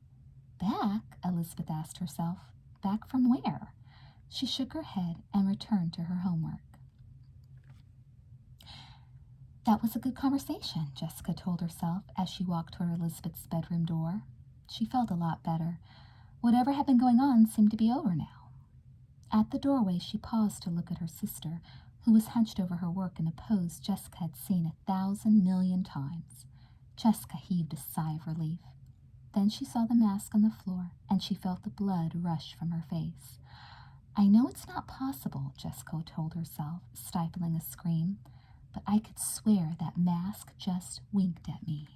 Back? Elizabeth asked herself. Back from where? She shook her head and returned to her homework. That was a good conversation, Jessica told herself as she walked toward Elizabeth's bedroom door. She felt a lot better. Whatever had been going on seemed to be over now. At the doorway, she paused to look at her sister, who was hunched over her work in a pose Jessica had seen 1,000 million times. Jessica heaved a sigh of relief. Then she saw the mask on the floor, and she felt the blood rush from her face. I know it's not possible, Jessica told herself, stifling a scream, but I could swear that mask just winked at me.